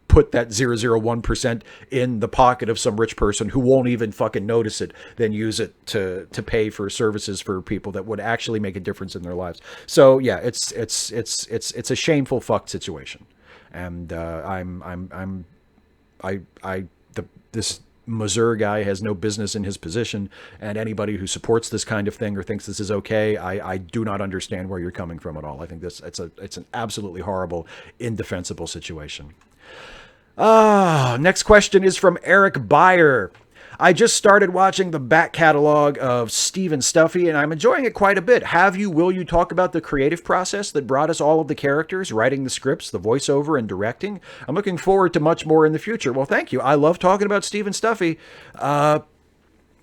put that 0.001% in the pocket of some rich person who won't even fucking notice it, than use it to pay for services for people that would actually make a difference in their lives. So yeah, it's a shameful fucked situation. And this Mazur guy has no business in his position, and anybody who supports this kind of thing or thinks this is okay, I do not understand where you're coming from at all. I think it's an absolutely horrible, indefensible situation. Next question is from Eric Byer. I just started watching the back catalog of Steve and Stuffy, and I'm enjoying it quite a bit. Will you talk about the creative process that brought us all of the characters, writing the scripts, the voiceover, and directing? I'm looking forward to much more in the future. Well, thank you. I love talking about Steve and Stuffy.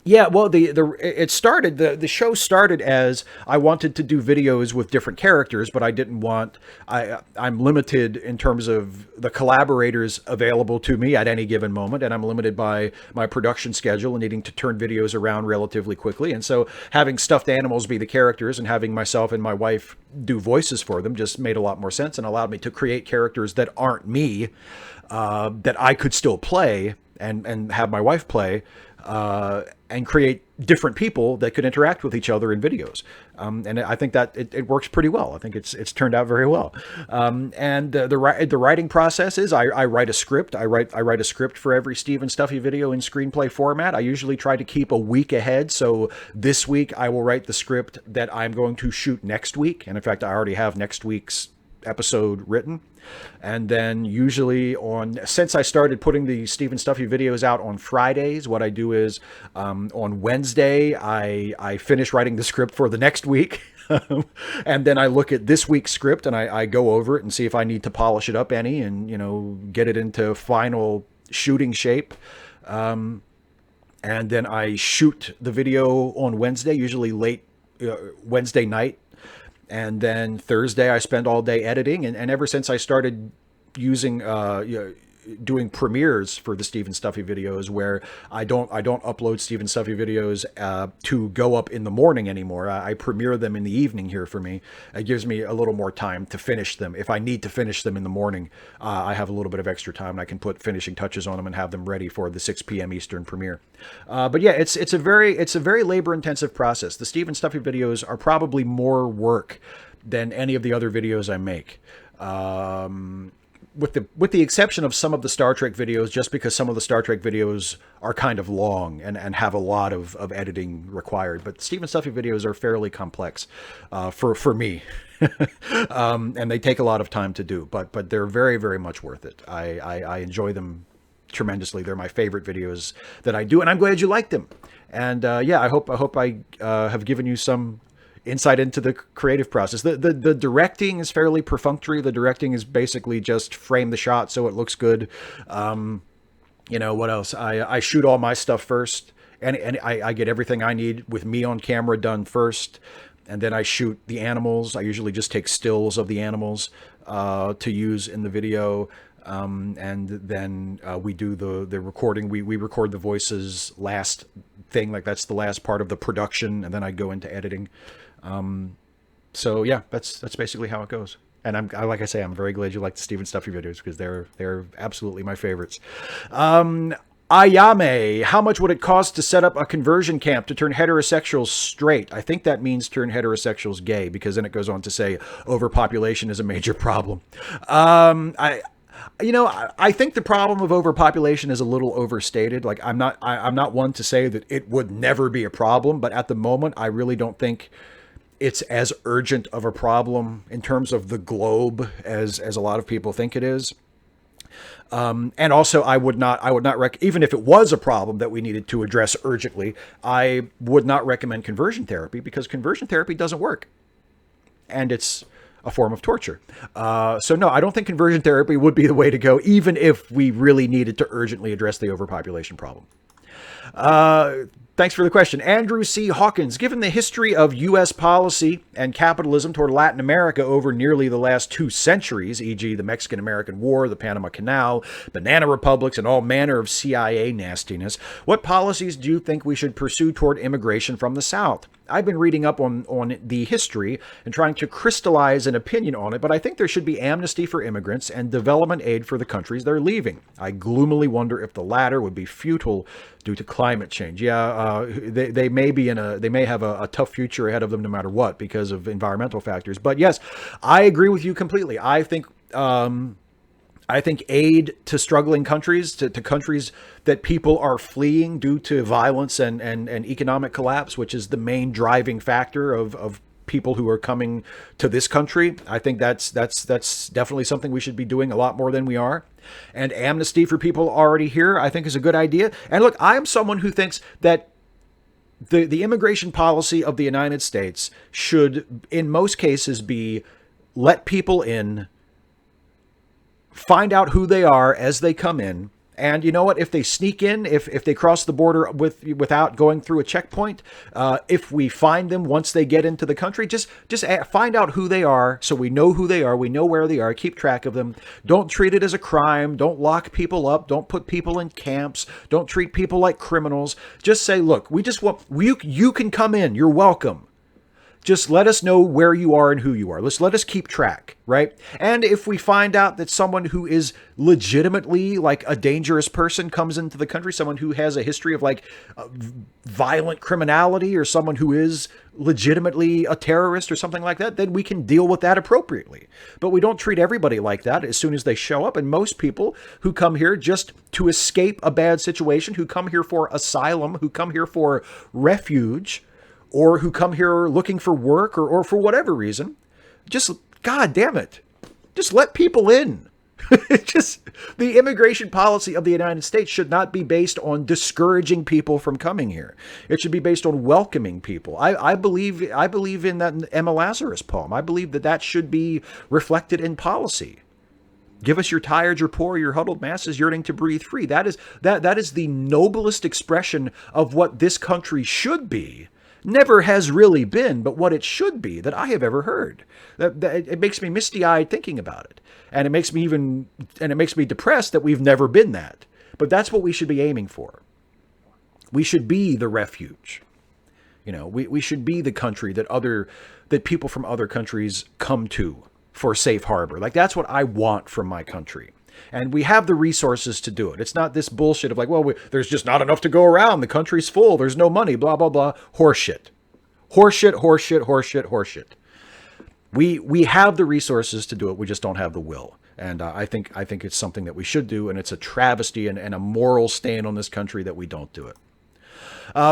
Yeah, well, the show started as I wanted to do videos with different characters, but I didn't want I'm limited in terms of the collaborators available to me at any given moment, and I'm limited by my production schedule and needing to turn videos around relatively quickly. And so having stuffed animals be the characters and having myself and my wife do voices for them just made a lot more sense and allowed me to create characters that aren't me, that I could still play and have my wife play. And create different people that could interact with each other in videos. And I think that it works pretty well. I think it's turned out very well. And the writing process is I write a script. I write a script for every Steve and Stuffy video in screenplay format. I usually try to keep a week ahead. So this week I will write the script that I'm going to shoot next week. And in fact, I already have next week's episode written. And then usually since I started putting the Steve and Stuffy videos out on Fridays, what I do is on Wednesday, I finish writing the script for the next week. And then I look at this week's script and I go over it and see if I need to polish it up any and, get it into final shooting shape. And then I shoot the video on Wednesday, usually late Wednesday night. And then Thursday, I spend all day editing. And ever since I started using, doing premieres for the Steve and Stuffy videos, where I don't upload Steve and Stuffy videos to go up in the morning anymore. I premiere them in the evening here for me. It gives me a little more time to finish them. If I need to finish them in the morning, I have a little bit of extra time and I can put finishing touches on them and have them ready for the 6 p.m. Eastern premiere. But yeah, it's a very labor intensive process. The Steve and Stuffy videos are probably more work than any of the other videos I make. With the exception of some of the Star Trek videos, just because some of the Star Trek videos are kind of long and have a lot of editing required. But the Steve and Stuffy videos are fairly complex for me. And they take a lot of time to do, but they're very, very much worth it. I enjoy them tremendously. They're my favorite videos that I do, and I'm glad you liked them. And yeah, I hope I have given you some insight into the creative process. The directing is fairly perfunctory. The directing is basically just frame the shot so it looks good. What else? I shoot all my stuff first, and I get everything I need with me on camera done first, and then I shoot the animals. I usually just take stills of the animals to use in the video. And then we do the recording. We record the voices last thing, like that's the last part of the production, and then I go into editing. So yeah, that's basically how it goes. And like I say, I'm very glad you like the Steve and Stuffy videos because they're absolutely my favorites. Ayame, how much would it cost to set up a conversion camp to turn heterosexuals straight? I think that means turn heterosexuals gay, because then it goes on to say overpopulation is a major problem. I think the problem of overpopulation is a little overstated. Like I'm not one to say that it would never be a problem, but at the moment, I really don't think it's as urgent of a problem in terms of the globe as a lot of people think it is. And also, I would not even if it was a problem that we needed to address urgently, I would not recommend conversion therapy, because conversion therapy doesn't work, and it's a form of torture. So no, I don't think conversion therapy would be the way to go, even if we really needed to urgently address the overpopulation problem. Thanks for the question. Andrew C. Hawkins, given the history of U.S. policy and capitalism toward Latin America over nearly the last 2 centuries, e.g. the Mexican-American War, the Panama Canal, banana republics, and all manner of CIA nastiness, what policies do you think we should pursue toward immigration from the South? I've been reading up on the history and trying to crystallize an opinion on it, but I think there should be amnesty for immigrants and development aid for the countries they're leaving. I gloomily wonder if the latter would be futile due to climate change. Yeah, they may have a tough future ahead of them no matter what because of environmental factors. But yes, I agree with you completely. I think aid to struggling countries, to countries that people are fleeing due to violence and economic collapse, which is the main driving factor of people who are coming to this country. I think that's definitely something we should be doing a lot more than we are. And amnesty for people already here, I think, is a good idea. And look, I am someone who thinks that the immigration policy of the United States should, in most cases, be let people in, find out who they are as they come in. And you know what? If they sneak in, if they cross the border without going through a checkpoint, if we find them once they get into the country, just find out who they are, so we know who they are, we know where they are, keep track of them. Don't treat it as a crime. Don't lock people up. Don't put people in camps. Don't treat people like criminals. Just say, look, we just want you can come in. You're welcome. Just let us know where you are and who you are. Let us keep track, right? And if we find out that someone who is legitimately like a dangerous person comes into the country, someone who has a history of like violent criminality, or someone who is legitimately a terrorist or something like that, then we can deal with that appropriately. But we don't treat everybody like that as soon as they show up. And most people who come here just to escape a bad situation, who come here for asylum, who come here for refuge, or who come here looking for work, or for whatever reason, just, God damn it, just let people in. Just, the immigration policy of the United States should not be based on discouraging people from coming here. It should be based on welcoming people. I believe in that Emma Lazarus poem. I believe that should be reflected in policy. Give us your tired, your poor, your huddled masses yearning to breathe free. That is the noblest expression of what this country should be. Never has really been, but what it should be that I have ever heard. It makes me misty-eyed thinking about it. And it makes me depressed that we've never been that. But that's what we should be aiming for. We should be the refuge. You know, we should be the country that people from other countries come to for safe harbor. Like, that's what I want from my country. And we have the resources to do it. It's not this bullshit of like, well, there's just not enough to go around. The country's full. There's no money, blah, blah, blah. Horseshit. Horseshit, horseshit, horseshit, horseshit. We have the resources to do it. We just don't have the will. And I think it's something that we should do. And it's a travesty and a moral stain on this country that we don't do it.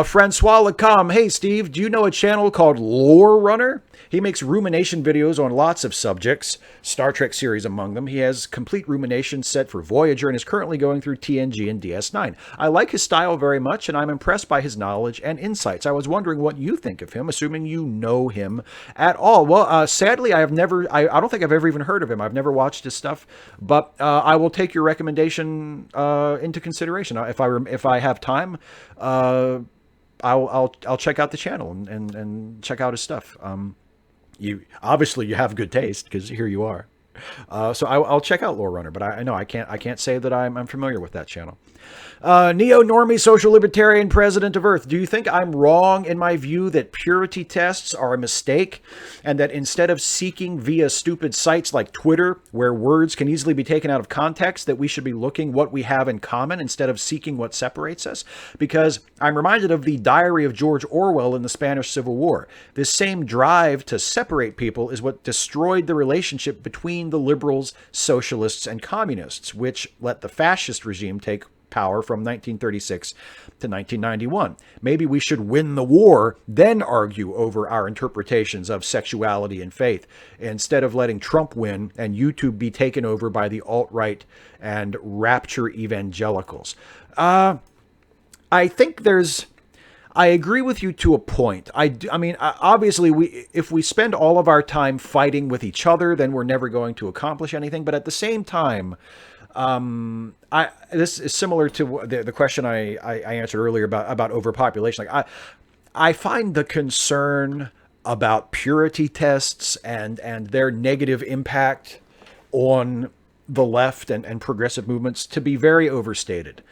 Francois Lacombe, hey Steve, do you know a channel called Lore Runner? He makes rumination videos on lots of subjects, Star Trek series among them. He has complete rumination set for Voyager and is currently going through TNG and DS9. I like his style very much, and I'm impressed by his knowledge and insights. I was wondering what you think of him, assuming you know him at all. Well, sadly, I don't think I've ever even heard of him. I've never watched his stuff, but I will take your recommendation into consideration. If I have time, I'll check out the channel and check out his stuff. You have good taste, because here you are. So I'll check out Lore Runner, but I can't say that I'm familiar with that channel. Neo-normie social libertarian president of Earth. Do you think I'm wrong in my view that purity tests are a mistake, and that instead of seeking via stupid sites like Twitter, where words can easily be taken out of context, that we should be looking what we have in common instead of seeking what separates us? Because I'm reminded of the diary of George Orwell in the Spanish Civil War. This same drive to separate people is what destroyed the relationship between the liberals, socialists, and communists, which let the fascist regime take power from 1936 to 1991. Maybe we should win the war, then argue over our interpretations of sexuality and faith, instead of letting Trump win and YouTube be taken over by the alt-right and rapture evangelicals. I think I agree with you to a point. I mean, obviously, if we spend all of our time fighting with each other, then we're never going to accomplish anything. But at the same time, this is similar to the question I answered earlier about overpopulation. Like, I find the concern about purity tests and their negative impact on the left and progressive movements to be very overstated.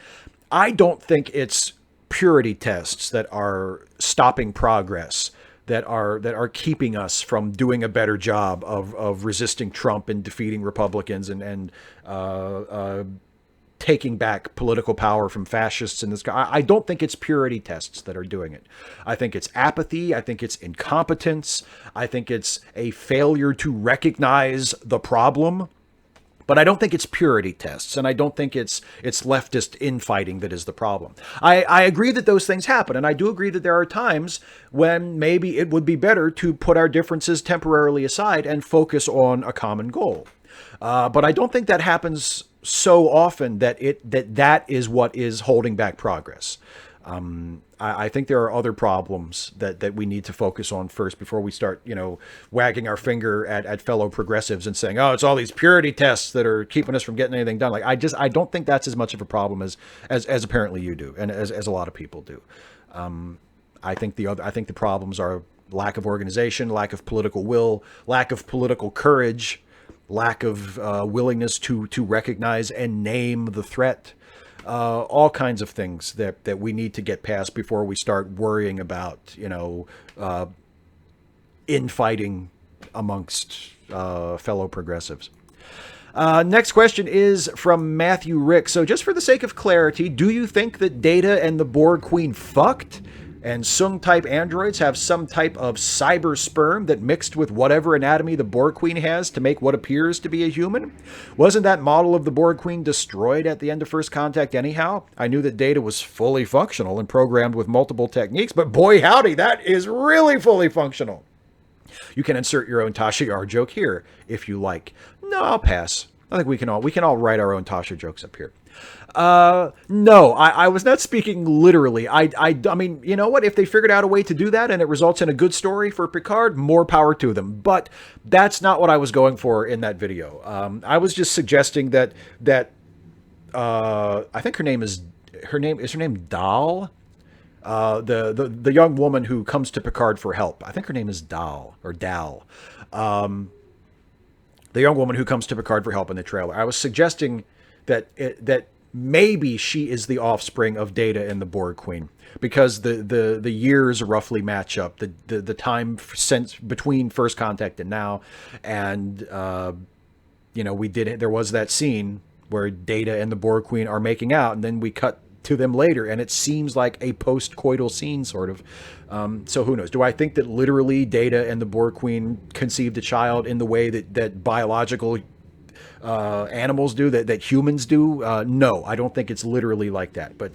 I don't think it's purity tests that are stopping progress, that are keeping us from doing a better job of resisting Trump and defeating Republicans and taking back political power from fascists in this country. I don't think it's purity tests that are doing it. I think it's apathy. I think it's incompetence. I think it's a failure to recognize the problem. But I don't think it's purity tests, and I don't think it's leftist infighting that is the problem. I agree that those things happen, and I do agree that there are times when maybe it would be better to put our differences temporarily aside and focus on a common goal. But I don't think that happens so often that that is what is holding back progress. I think there are other problems that we need to focus on first before we start, wagging our finger at fellow progressives and saying, oh, it's all these purity tests that are keeping us from getting anything done. Like, I don't think that's as much of a problem as apparently you do, and as a lot of people do. I think the problems are lack of organization, lack of political will, lack of political courage, lack of willingness to recognize and name the threat. All kinds of things that we need to get past before we start worrying about, infighting amongst fellow progressives. Next question is from Matthew Rick. So just for the sake of clarity, do you think that Data and the Borg Queen fucked? And Sung-type androids have some type of cyber sperm that mixed with whatever anatomy the Borg Queen has to make what appears to be a human? Wasn't that model of the Borg Queen destroyed at the end of First Contact anyhow? I knew that Data was fully functional and programmed with multiple techniques, but boy howdy, that is really fully functional. You can insert your own Tasha Yar joke here if you like. No, I'll pass. I think we can all write our own Tasha jokes up here. No, I was not speaking literally. I mean, you know what? If they figured out a way to do that and it results in a good story for Picard, more power to them. But that's not what I was going for in that video. I was just suggesting that I think her name is Dal. The young woman who comes to Picard for help. I think her name is Dal. The young woman who comes to Picard for help in the trailer. I was suggesting that maybe she is the offspring of Data and the Borg Queen, because the years roughly match up, the time since between First Contact and now, and there was that scene where Data and the Borg Queen are making out, and then we cut to them later, and it seems like a post-coital scene, sort of. So who knows? Do I think that literally Data and the Borg Queen conceived a child in the way that biological animals do, that humans do? No, I don't think it's literally like that. But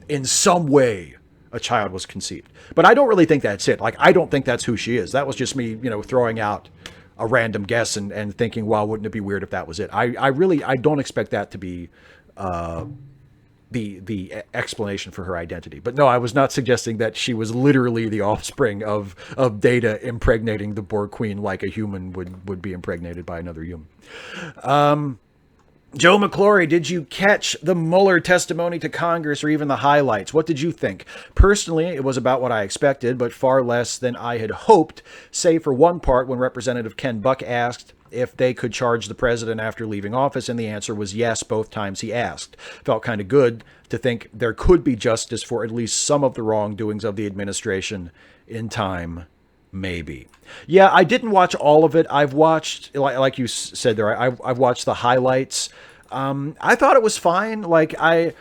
in some way, a child was conceived. But I don't really think that's it. Like, I don't think that's who she is. That was just me, throwing out a random guess and thinking, wow, wouldn't it be weird if that was it? I don't expect that to be the explanation for her identity. But no, I was not suggesting that she was literally the offspring of Data impregnating the Borg Queen like a human would be impregnated by another human. Joe McClory, did you catch the Mueller testimony to Congress or even the highlights? What did you think? Personally, it was about what I expected, but far less than I had hoped, save for one part when Representative Ken Buck asked if they could charge the president after leaving office, and the answer was yes both times he asked. Felt kind of good to think there could be justice for at least some of the wrongdoings of the administration in time, maybe. Yeah, I didn't watch all of it. I've watched, like you said there, I've watched the highlights. I thought it was fine. Like, I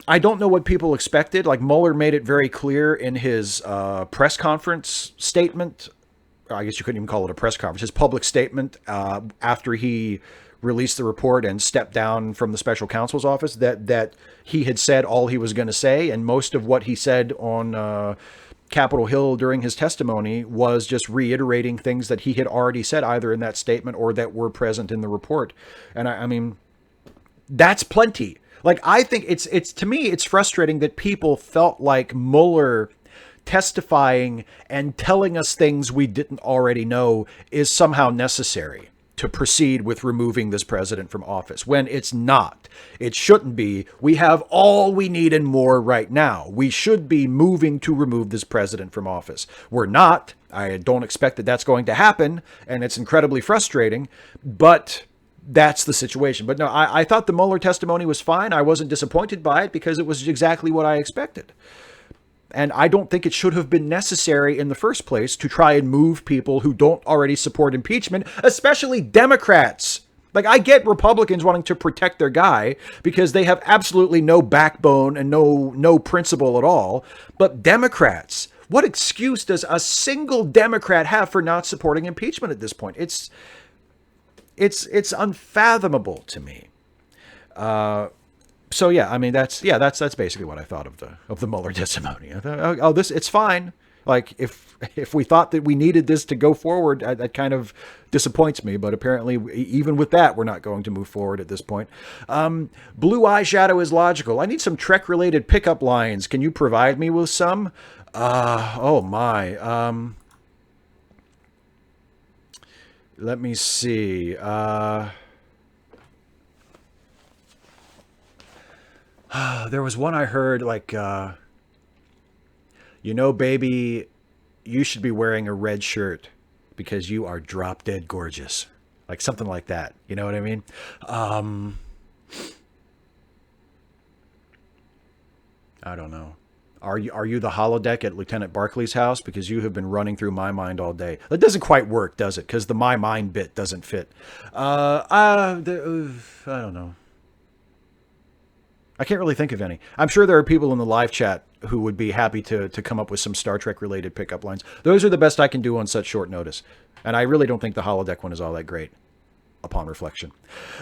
don't know what people expected. Like, Mueller made it very clear in his press conference statement. I guess you couldn't even call it a press conference. His public statement after he released the report and stepped down from the special counsel's office, that he had said all he was going to say, and most of what he said on Capitol Hill during his testimony was just reiterating things that he had already said either in that statement or that were present in the report. And I mean, that's plenty. Like, I think it's to me, it's frustrating that people felt like Mueller testifying and telling us things we didn't already know is somehow necessary to proceed with removing this president from office, when it's not. It shouldn't be. We have all we need and more right now. We should be moving to remove this president from office. We're not. I don't expect that that's going to happen, and it's incredibly frustrating, but that's the situation. But no, I thought the Mueller testimony was fine. I wasn't disappointed by it because it was exactly what I expected. And I don't think it should have been necessary in the first place to try and move people who don't already support impeachment, especially Democrats. Like, I get Republicans wanting to protect their guy because they have absolutely no backbone and no principle at all. But Democrats, what excuse does a single Democrat have for not supporting impeachment at this point? it's unfathomable to me. So yeah, I mean that's basically what I thought of the Mueller testimony. I thought, oh, this it's fine. Like if we thought that we needed this to go forward, that kind of disappoints me. But apparently, even with that, we're not going to move forward at this point. Blue eyeshadow is logical. I need some Trek related pickup lines. Can you provide me with some? Oh my. Let me see. There was one I heard like, baby, you should be wearing a red shirt because you are drop dead gorgeous. Like something like that. You know what I mean? I don't know. Are you the holodeck at Lieutenant Barclay's house? Because you have been running through my mind all day. That doesn't quite work, does it? Because the my mind bit doesn't fit. I don't know. I can't really think of any. I'm sure there are people in the live chat who would be happy to come up with some Star Trek related pickup lines. Those are the best I can do on such short notice. And I really don't think the holodeck one is all that great upon reflection.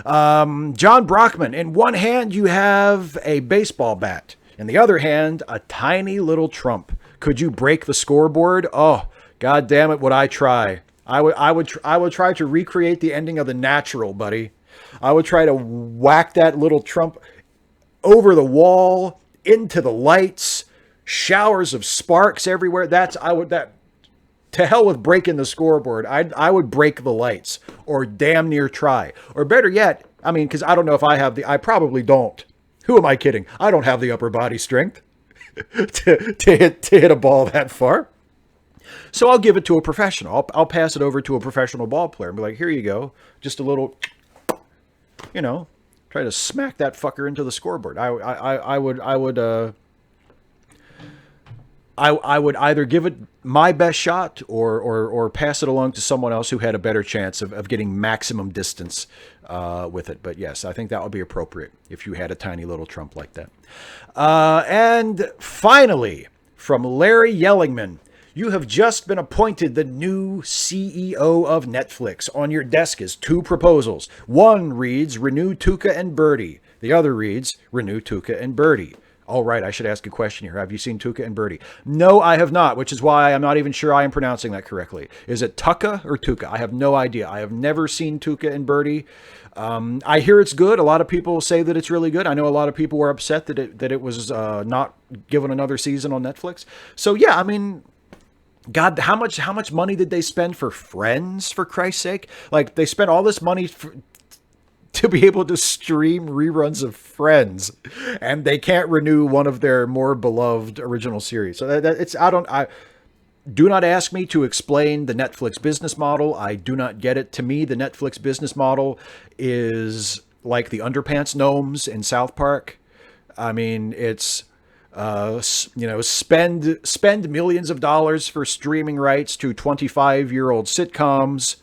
John Brockman, in one hand you have a baseball bat. In the other hand, a tiny little trump. Could you break the scoreboard? Oh, God damn it, would I try. I would try to recreate the ending of The Natural, buddy. I would try to whack that little trump over the wall, into the lights, showers of sparks everywhere. To hell with breaking the scoreboard. I would break the lights or damn near try. Or better yet, I mean, because I don't know if I probably don't. Who am I kidding? I don't have the upper body strength to hit a ball that far. So I'll give it to a professional. I'll pass it over to a professional ball player and be like, here you go. Just a little, try to smack that fucker into the scoreboard. I would either give it my best shot or pass it along to someone else who had a better chance of getting maximum distance with it. But yes, I think that would be appropriate if you had a tiny little trump like that. And finally, from Larry Yellingman, you have just been appointed the new CEO of Netflix. On your desk is 2 proposals. One reads, renew Tuca and Birdie. The other reads, renew Tuca and Birdie. All right, I should ask a question here. Have you seen Tuca and Birdie? No, I have not, which is why I'm not even sure I am pronouncing that correctly. Is it Tuca or Tuca? I have no idea. I have never seen Tuca and Birdie. I hear it's good. A lot of people say that it's really good. I know a lot of people were upset that it was not given another season on Netflix. So yeah, I mean, God, how much money did they spend for Friends, for Christ's sake? Like, they spent all this money to be able to stream reruns of Friends, and they can't renew one of their more beloved original series. So I do not ask me to explain the Netflix business model. I do not get it. To me, the Netflix business model is like the Underpants Gnomes in South Park. I mean, it's spend millions of dollars for streaming rights to 25-year-old sitcoms, ?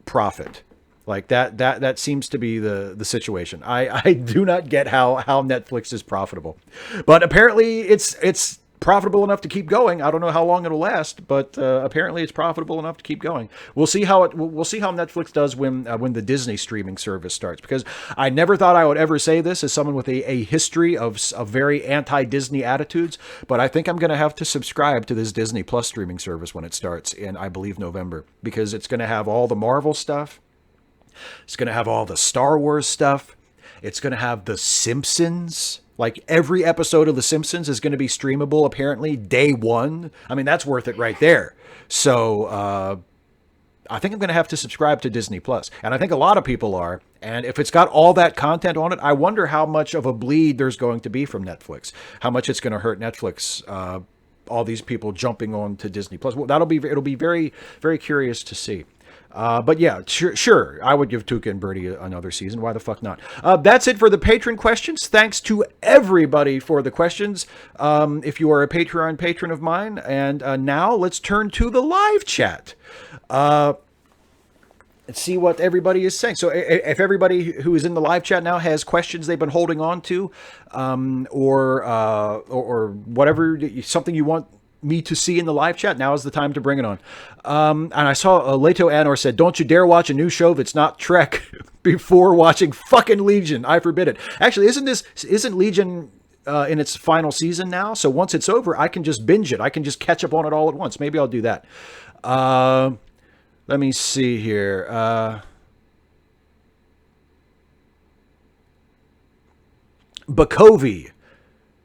Profit. Like that seems to be the situation. I do not get how Netflix is profitable, but apparently it's profitable enough to keep going. I don't know how long it'll last, but apparently it's profitable enough to keep going. We'll see how Netflix does when the Disney streaming service starts, because I never thought I would ever say this as someone with a history of very anti-Disney attitudes, but I think I'm going to have to subscribe to this Disney Plus streaming service when it starts in, I believe, November, because it's going to have all the Marvel stuff. It's going to have all the Star Wars stuff. It's going to have The Simpsons. Like, every episode of The Simpsons is going to be streamable, apparently, day one. I mean, that's worth it right there. So I think I'm going to have to subscribe to Disney Plus. And I think a lot of people are. And if it's got all that content on it, I wonder how much of a bleed there's going to be from Netflix. How much it's going to hurt Netflix, all these people jumping on to Disney Plus. Well, it'll be very, very curious to see. But yeah, sure. I would give Tuca and Birdie another season. Why the fuck not? That's it for the patron questions. Thanks to everybody for the questions. If you are a Patreon patron of mine. And now let's turn to the live chat. Let's see what everybody is saying. So if everybody who is in the live chat now has questions they've been holding on to, or whatever, something you want me to see in the live chat, now is the time to bring it on. And I saw Leto Anor said, "Don't you dare watch a new show that's not Trek before watching fucking Legion. I forbid it." Actually, isn't Legion in its final season now? So once it's over, I can just binge it. I can just catch up on it all at once. Maybe I'll do that. Let me see here. Bakovi,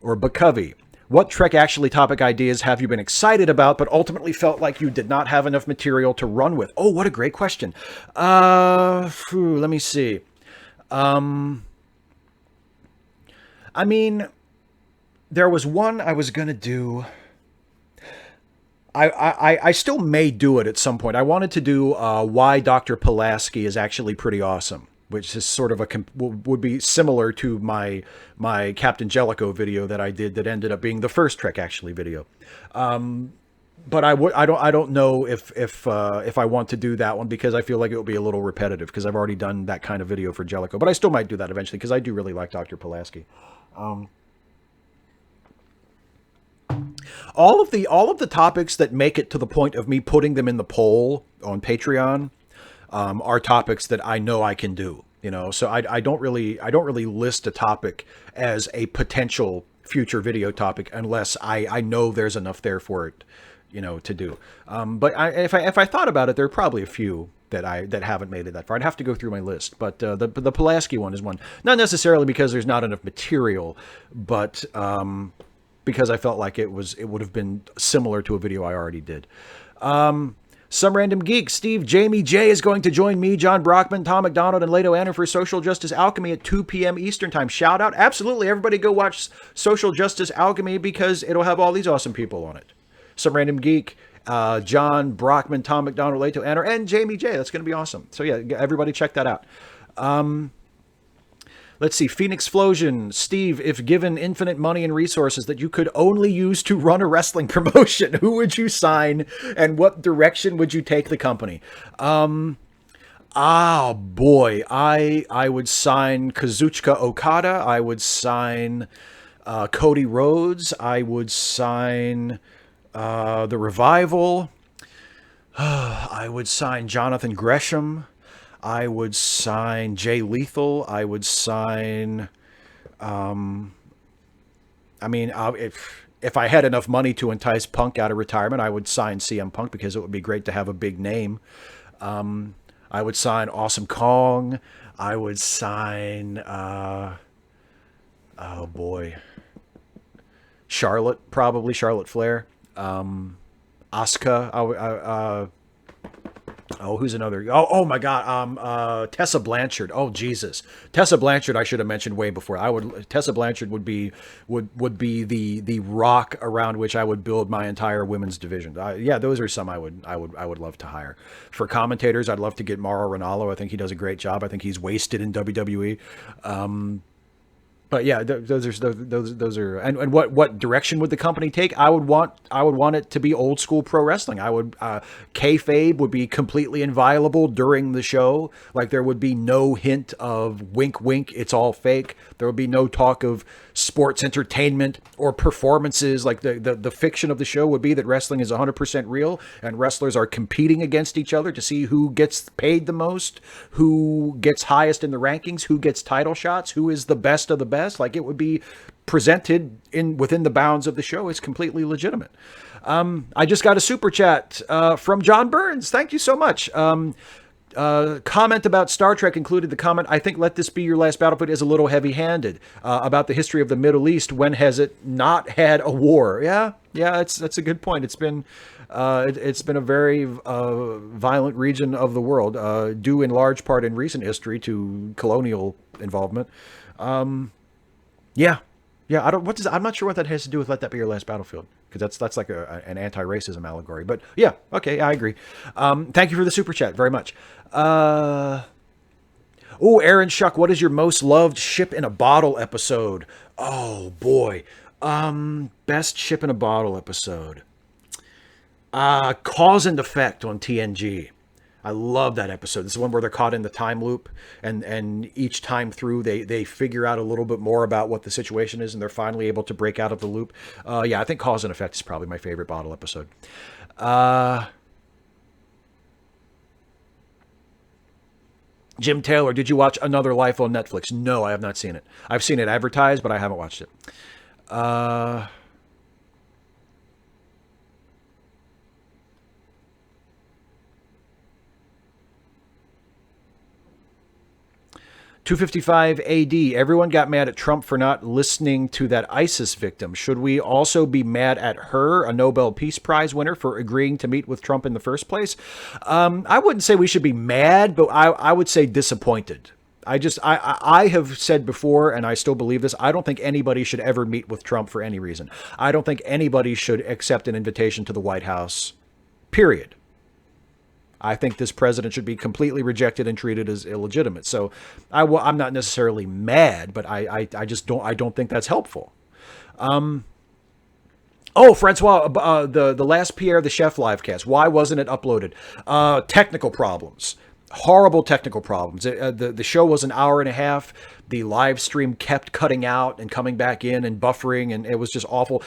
or Bakovi. What Trek actually topic ideas have you been excited about, but ultimately felt like you did not have enough material to run with? Oh, what a great question. Let me see. I mean, there was one I was going to do. I still may do it at some point. I wanted to do why Dr. Pulaski is actually pretty awesome, which is sort of would be similar to my Captain Jellicoe video that I did that ended up being the first Trek actually video. But I don't know if I want to do that one, because I feel like it will be a little repetitive, because I've already done that kind of video for Jellicoe. But I still might do that eventually, because I do really like Dr. Pulaski. All of the topics that make it to the point of me putting them in the poll on Patreon are topics that I know I can do. You know, so I don't really list a topic as a potential future video topic unless I know there's enough there for it, you know, to do. But if I thought about it, there are probably a few that haven't made it that far. I'd have to go through my list, but the Pulaski one is one, not necessarily because there's not enough material, but because I felt like it would have been similar to a video I already did. Some Random Geek, Steve, Jamie J is going to join me, John Brockman, Tom McDonald, and Leto Anner for Social Justice Alchemy at 2 p.m. Eastern Time. Shout out. Absolutely. Everybody go watch Social Justice Alchemy, because it'll have all these awesome people on it. Some Random Geek, John Brockman, Tom McDonald, Leto Anner, and Jamie J. That's going to be awesome. So yeah, everybody check that out. Let's see, Phoenix Flosion, Steve, if given infinite money and resources that you could only use to run a wrestling promotion, who would you sign and what direction would you take the company? Boy, I would sign Kazuchika Okada. I would sign Cody Rhodes. I would sign The Revival. I would sign Jonathan Gresham. I would sign Jay Lethal. I would sign, if I had enough money to entice Punk out of retirement, I would sign CM Punk, because it would be great to have a big name. I would sign Awesome Kong. I would sign, Charlotte, probably Charlotte Flair. Asuka. Who's another? Oh my God. Tessa Blanchard. Oh Jesus, Tessa Blanchard. I should have mentioned way before. Tessa Blanchard would be the rock around which I would build my entire women's division. Yeah, those are some I would love to hire. For commentators, I'd love to get Mauro Ranallo. I think he does a great job. I think he's wasted in WWE. But yeah, those are, and what direction would the company take? I would want it to be old school pro wrestling. Kayfabe would be completely inviolable during the show. Like, there would be no hint of wink, wink, it's all fake. There would be no talk of sports entertainment or performances. Like, the fiction of the show would be that wrestling is 100% real, and wrestlers are competing against each other to see who gets paid the most, who gets highest in the rankings, who gets title shots, who is the best of the best. Like, it would be presented within the bounds of the show. It's completely legitimate. I just got a super chat from John Burns. Thank you so much. Comment about Star Trek included the comment, "I think Let This Be Your Last Battlefield is a little heavy-handed about the history of the Middle East. When has it not had a war?" Yeah, that's a good point. It's been a very violent region of the world, due in large part in recent history to colonial involvement. Yeah. I'm not sure what that has to do with Let That Be Your Last Battlefield, because that's like an anti-racism allegory. But yeah, okay, I agree. Thank you for the super chat very much. Aaron Shuck, what is your most loved ship in a bottle episode? Oh boy. Best ship in a bottle episode. Cause and Effect on TNG. I love that episode. This is one where they're caught in the time loop, and each time through they figure out a little bit more about what the situation is, and they're finally able to break out of the loop. Yeah, I think Cause and Effect is probably my favorite bottle episode. Jim Taylor, did you watch Another Life on Netflix? No, I have not seen it. I've seen it advertised, but I haven't watched it. 255 AD. Everyone got mad at Trump for not listening to that ISIS victim. Should we also be mad at her, a Nobel Peace Prize winner, for agreeing to meet with Trump in the first place? I wouldn't say we should be mad, but I would say disappointed. I have said before, and I still believe this, I don't think anybody should ever meet with Trump for any reason. I don't think anybody should accept an invitation to the White House, period. I think this president should be completely rejected and treated as illegitimate. So I'm not necessarily mad, but I just don't think that's helpful. Oh, Francois, the last Pierre the Chef livecast. Why wasn't it uploaded? Technical problems. Horrible technical problems. The show was an hour and a half. The live stream kept cutting out and coming back in and buffering, and it was just awful.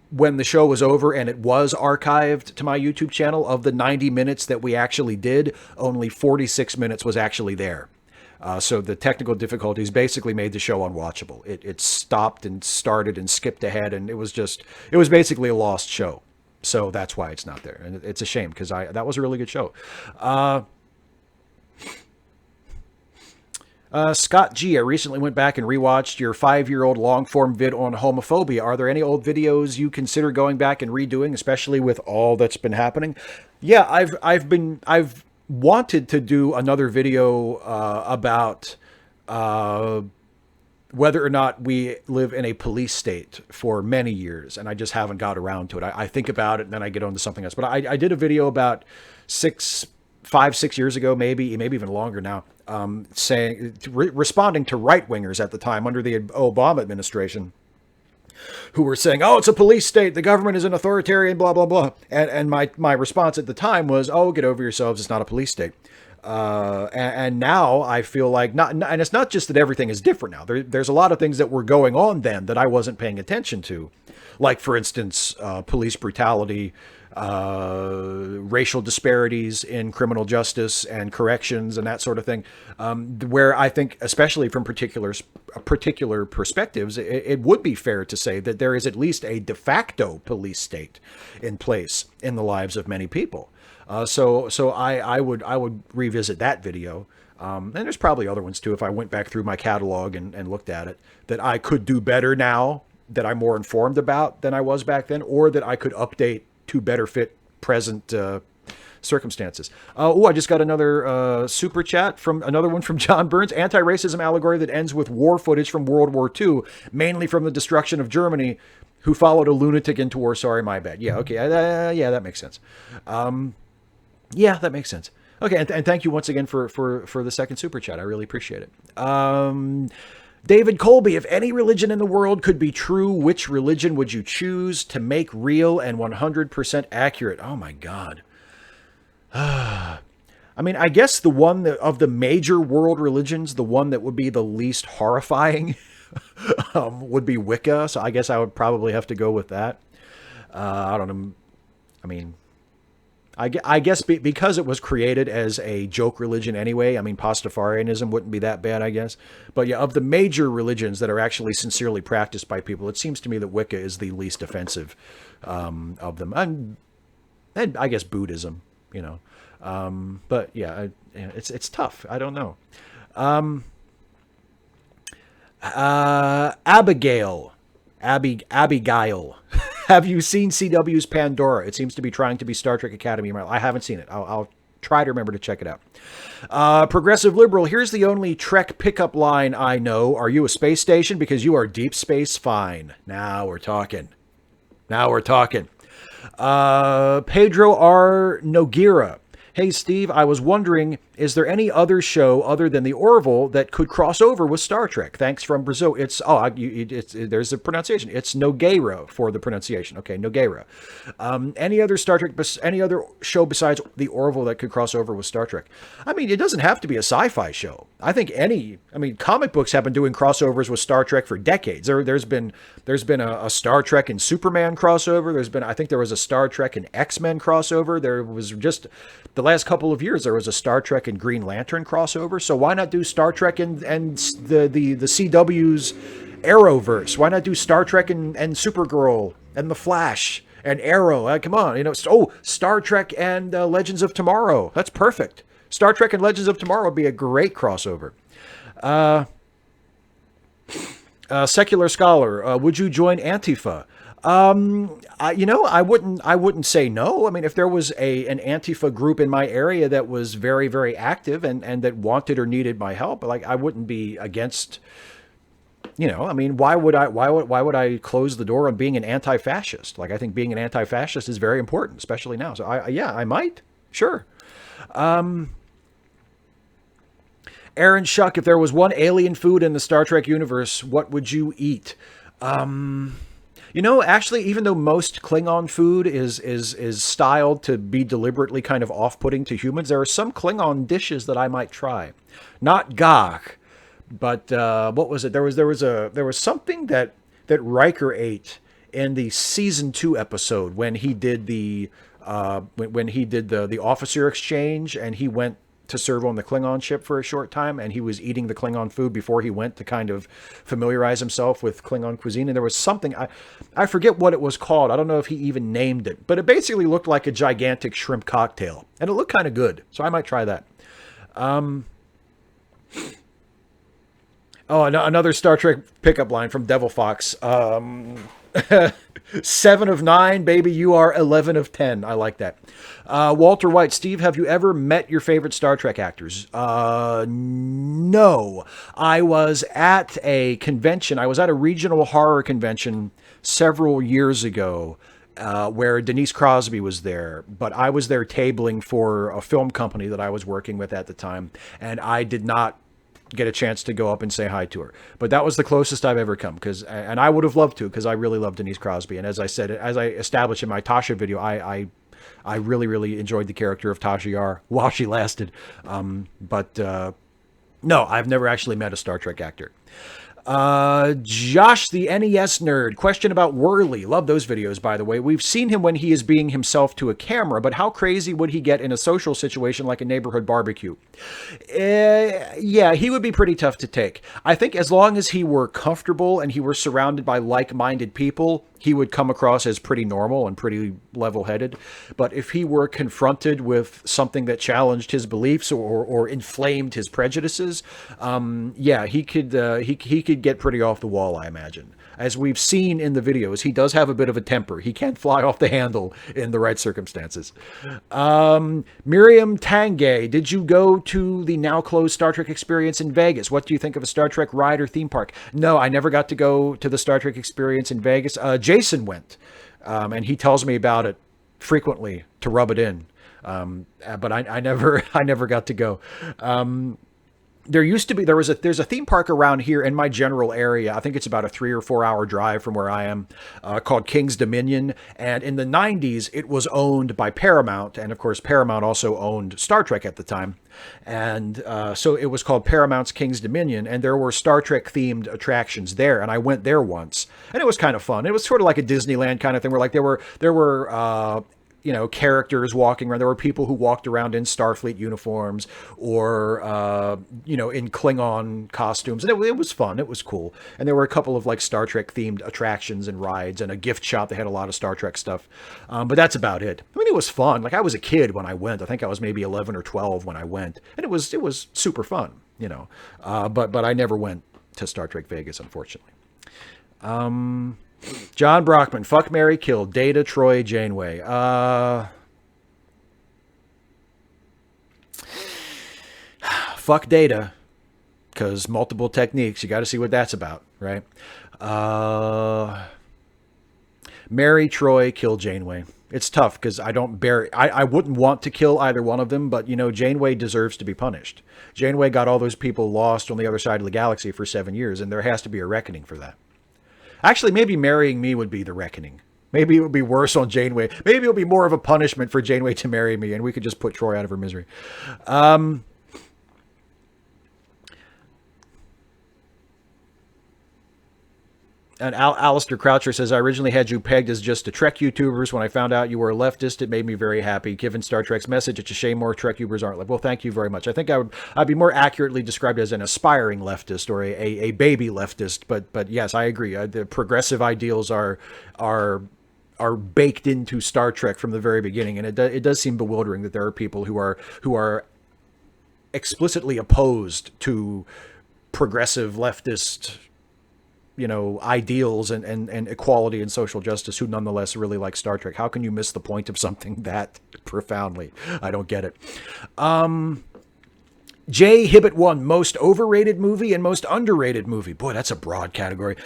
When the show was over and it was archived to my YouTube channel, of the 90 minutes that we actually did, only 46 minutes was actually there. So the technical difficulties basically made the show unwatchable. It stopped and started and skipped ahead, and it was basically a lost show. So that's why it's not there. And it's a shame, because that was a really good show. Scott G, I recently went back and rewatched your 5-year-old long-form vid on homophobia. Are there any old videos you consider going back and redoing, especially with all that's been happening? Yeah, I've wanted to do another video about whether or not we live in a police state for many years, and I just haven't got around to it. I think about it, and then I get on to something else. But I did a video about 6 years ago, maybe even longer now, responding to right-wingers at the time under the Obama administration, who were saying, oh, it's a police state, the government is an authoritarian, blah, blah, blah. And my response at the time was, oh, get over yourselves, it's not a police state. And now I feel like and it's not just that everything is different now. There's a lot of things that were going on then that I wasn't paying attention to. Like, for instance, police brutality, racial disparities in criminal justice and corrections and that sort of thing, where I think, especially from particular perspectives, it would be fair to say that there is at least a de facto police state in place in the lives of many people. So I would revisit that video. And there's probably other ones too, if I went back through my catalog and looked at it, that I could do better now, that I'm more informed about than I was back then, or that I could update to better fit present circumstances. I just got another super chat from another one from John Burns. Anti-racism allegory that ends with war footage from World War II, mainly from the destruction of Germany, who followed a lunatic into war. Sorry, my bad. Yeah, okay. Yeah, that makes sense. Yeah, that makes sense. Okay, and thank you once again for the second super chat. I really appreciate it. David Colby, if any religion in the world could be true, which religion would you choose to make real and 100% accurate? Oh my God. I mean, I guess the one of the major world religions, the one that would be the least horrifying would be Wicca. So I guess I would probably have to go with that. I don't know. I mean, I guess because it was created as a joke religion anyway, I mean, Pastafarianism wouldn't be that bad, I guess. But yeah, of the major religions that are actually sincerely practiced by people, it seems to me that Wicca is the least offensive of them. And I guess Buddhism, you know. But yeah, it's tough. I don't know. Abigail. Have you seen CW's Pandora? It seems to be trying to be Star Trek Academy. I haven't seen it. I'll try to remember to check it out. Progressive liberal. Here's the only Trek pickup line I know. Are you a space station? Because you are deep space fine. Now we're talking. Pedro R. Noguera. Hey, Steve, I was wondering, is there any other show other than the Orville that could cross over with Star Trek? Thanks from Brazil. There's a pronunciation. It's Nogueira for the pronunciation. Okay, Nogueira. Any other Star Trek, any other show besides the Orville that could cross over with Star Trek? I mean, it doesn't have to be a sci-fi show. I think comic books have been doing crossovers with Star Trek for decades. There's been a Star Trek and Superman crossover. I think there was a Star Trek and X-Men crossover. There was just the last couple of years there was a Star Trek and Green Lantern crossover. So why not do Star Trek and the CW's Arrowverse? Why not do Star Trek and Supergirl and the Flash and Arrow? Come on, Star Trek and Legends of Tomorrow. That's perfect. Star Trek and Legends of Tomorrow would be a great crossover. Secular Scholar, would you join Antifa? I wouldn't say no. I mean, if there was an Antifa group in my area that was very, very active and that wanted or needed my help, like, I wouldn't be against, I mean, why would I close the door on being an anti-fascist? Like, I think being an anti-fascist is very important, especially now. So I might. Sure. Aaron Shuck, if there was one alien food in the Star Trek universe, what would you eat? Actually, even though most Klingon food is styled to be deliberately kind of off-putting to humans, there are some Klingon dishes that I might try. Not gagh, but what was it? There was something that Riker ate in the season 2 episode when he did the officer exchange, and he went to serve on the Klingon ship for a short time, and he was eating the Klingon food before he went to kind of familiarize himself with Klingon cuisine. And there was something, I forget what it was called. I don't know if he even named it, but it basically looked like a gigantic shrimp cocktail, and it looked kind of good. So I might try that. Another Star Trek pickup line from Devil Fox. 7 of 9, baby, you are 11 of 10. I like that. Walter White, Steve, have you ever met your favorite Star Trek actors? No. I was at a convention. I was at a regional horror convention several years ago where Denise Crosby was there, but I was there tabling for a film company that I was working with at the time, and I did not get a chance to go up and say hi to her. But that was the closest I've ever come, and I would have loved to, because I really love Denise Crosby. And as I said, as I established in my Tasha video, I really, really enjoyed the character of Tasha Yar while she lasted. No, I've never actually met a Star Trek actor. Josh, the NES nerd. Question about Worley. Love those videos, by the way. We've seen him when he is being himself to a camera, but how crazy would he get in a social situation like a neighborhood barbecue? Yeah, he would be pretty tough to take. I think as long as he were comfortable and he were surrounded by like-minded people, he would come across as pretty normal and pretty level-headed. But if he were confronted with something that challenged his beliefs or inflamed his prejudices, yeah, he could get pretty off the wall, I imagine. As we've seen in the videos, he does have a bit of a temper. He can fly off the handle in the right circumstances. Miriam Tangay, did you go to the now closed Star Trek experience in Vegas? What do you think of a Star Trek ride or theme park? No, I never got to go to the Star Trek experience in Vegas. Jason went, and he tells me about it frequently to rub it in. But I never got to go. There's a theme park around here in my general area. I think it's about a 3 or 4 hour drive from where I am, called King's Dominion. And in the 90s, it was owned by Paramount. And of course, Paramount also owned Star Trek at the time. And so it was called Paramount's King's Dominion. And there were Star Trek themed attractions there. And I went there once, and it was kind of fun. It was sort of like a Disneyland kind of thing, where like there were characters walking around. There were people who walked around in Starfleet uniforms or, in Klingon costumes. And it was fun. It was cool. And there were a couple of like Star Trek themed attractions and rides and a gift shop. They had a lot of Star Trek stuff. But that's about it. I mean, it was fun. Like, I was a kid when I went. I think I was maybe 11 or 12 when I went. And it was super fun, but I never went to Star Trek Vegas, unfortunately. John Brockman, fuck, marry, kill, Data, Troy, Janeway. Fuck Data, because multiple techniques. You got to see what that's about, right? Marry Troy, kill Janeway. It's tough because I wouldn't want to kill either one of them, but Janeway deserves to be punished. Janeway got all those people lost on the other side of the galaxy for 7 years, and there has to be a reckoning for that. Actually, maybe marrying me would be the reckoning. Maybe it would be worse on Janeway. Maybe it would be more of a punishment for Janeway to marry me, and we could just put Troy out of her misery. And Alistair Croucher says, I originally had you pegged as just a Trek YouTubers. When I found out you were a leftist, it made me very happy. Given Star Trek's message, it's a shame more Trek YouTubers aren't left. Well, thank you very much. I think I'd be more accurately described as an aspiring leftist or a baby leftist. But yes, I agree. The progressive ideals are baked into Star Trek from the very beginning, and it does seem bewildering that there are people who are explicitly opposed to progressive leftist ideals and equality and social justice who nonetheless really like Star Trek. How can you miss the point of something that profoundly? I don't get it. J Hibbit 1, most overrated movie and most underrated movie. Boy, that's a broad category.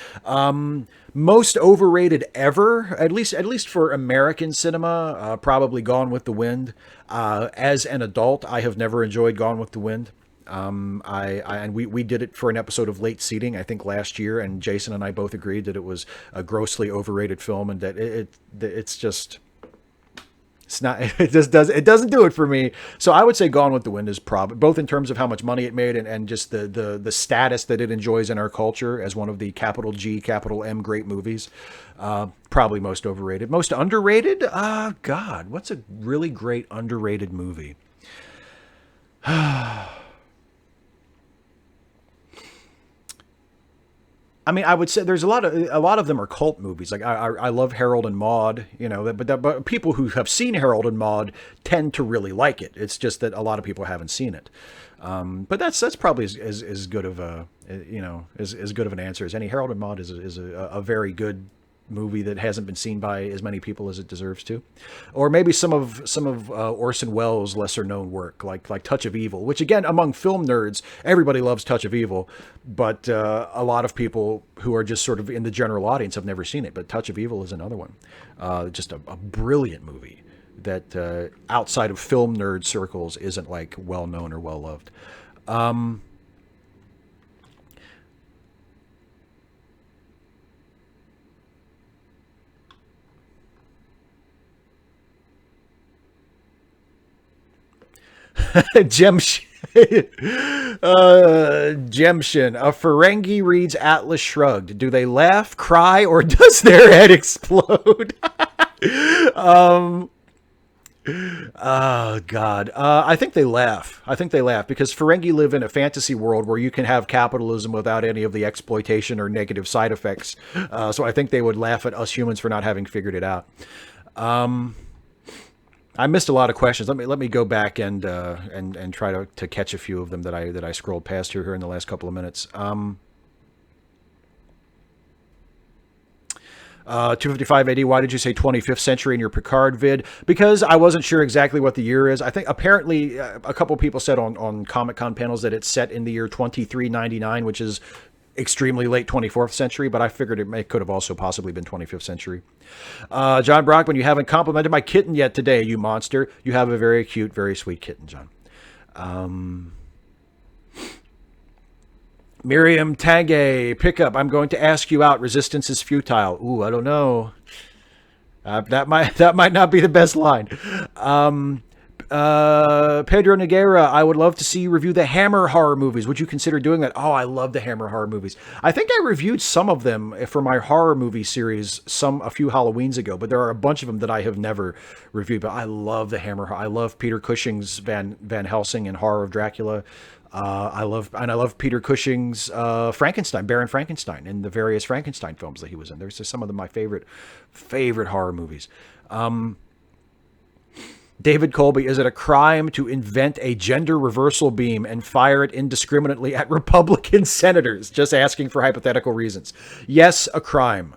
Most overrated ever, at least for American cinema, probably Gone with the Wind. As an adult, I have never enjoyed Gone with the Wind. And we did it for an episode of Late Seating, I think last year, and Jason and I both agreed that it was a grossly overrated film, and that it's not, it doesn't do it for me. So I would say Gone with the Wind is probably, both in terms of how much money it made and just the status that it enjoys in our culture as one of the capital G, capital M great movies, probably most overrated. Most underrated? God, what's a really great underrated movie? I mean, I would say there's a lot of them are cult movies. Like I love Harold and Maude, but people who have seen Harold and Maude tend to really like it. It's just that a lot of people haven't seen it. But that's probably as good of a as good of an answer as any. Harold and Maude is a very good movie that hasn't been seen by as many people as it deserves to. Or maybe some of Orson Welles' lesser known work, like Touch of Evil, which again, among film nerds, everybody loves Touch of Evil, but a lot of people who are just sort of in the general audience have never seen it. But Touch of Evil is another one. Just a brilliant movie that outside of film nerd circles isn't like well known or well loved. Jemshin, a Ferengi reads Atlas Shrugged. Do they laugh, cry, or does their head explode? Oh God. I think they laugh. I think they laugh because Ferengi live in a fantasy world where you can have capitalism without any of the exploitation or negative side effects. So I think they would laugh at us humans for not having figured it out. I missed a lot of questions. Let me go back and try to catch a few of them that I scrolled past here in the last couple of minutes. 255 AD, why did you say 25th century in your Picard vid? Because I wasn't sure exactly what the year is. I think apparently a couple people said on Comic-Con panels that it's set in the year 2399, which is extremely late 24th century, but I figured it could have also possibly been 25th century. John Brockman, you haven't complimented my kitten yet today, you monster. You have a very cute, very sweet kitten, John. Miriam Tange, pickup. I'm going to ask you out. Resistance is futile. Ooh, I don't know. That might not be the best line. Pedro Noguera, I would love to see you review the Hammer horror movies. Would you consider doing that? Oh, I love the Hammer horror movies. I think I reviewed some of them for my horror movie series a few Halloweens ago, but there are a bunch of them that I have never reviewed. But I love the Hammer. I love Peter Cushing's Van Helsing and Horror of Dracula. I love Peter Cushing's Frankenstein, Baron Frankenstein, and the various Frankenstein films that he was in. There's just some of my favorite horror movies. David Colby, is it a crime to invent a gender reversal beam and fire it indiscriminately at Republican senators? Just asking for hypothetical reasons. Yes, a crime,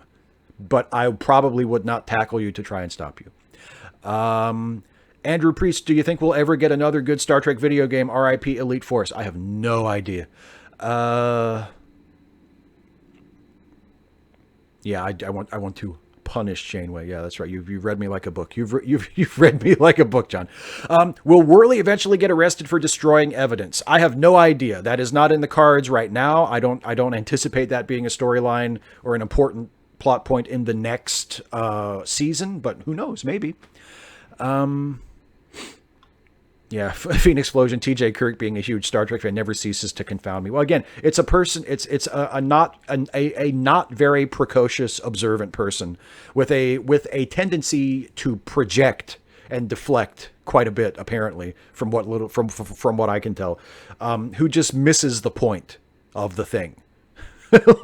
but I probably would not tackle you to try and stop you. Andrew Priest, do you think we'll ever get another good Star Trek video game? RIP Elite Force. I have no idea. Yeah, I want to punish Janeway. Yeah, that's right. You've read me like a book. You've read me like a book, John. Will Worley eventually get arrested for destroying evidence? I have no idea. That is not in the cards right now. I don't anticipate that being a storyline or an important plot point in the next season, but who knows? Maybe. Yeah, Phoenix Explosion, TJ Kirk being a huge Star Trek fan never ceases to confound me. Well, again, it's a person, it's a not very precocious, observant person with a tendency to project and deflect quite a bit, apparently, from what I can tell, who just misses the point of the thing.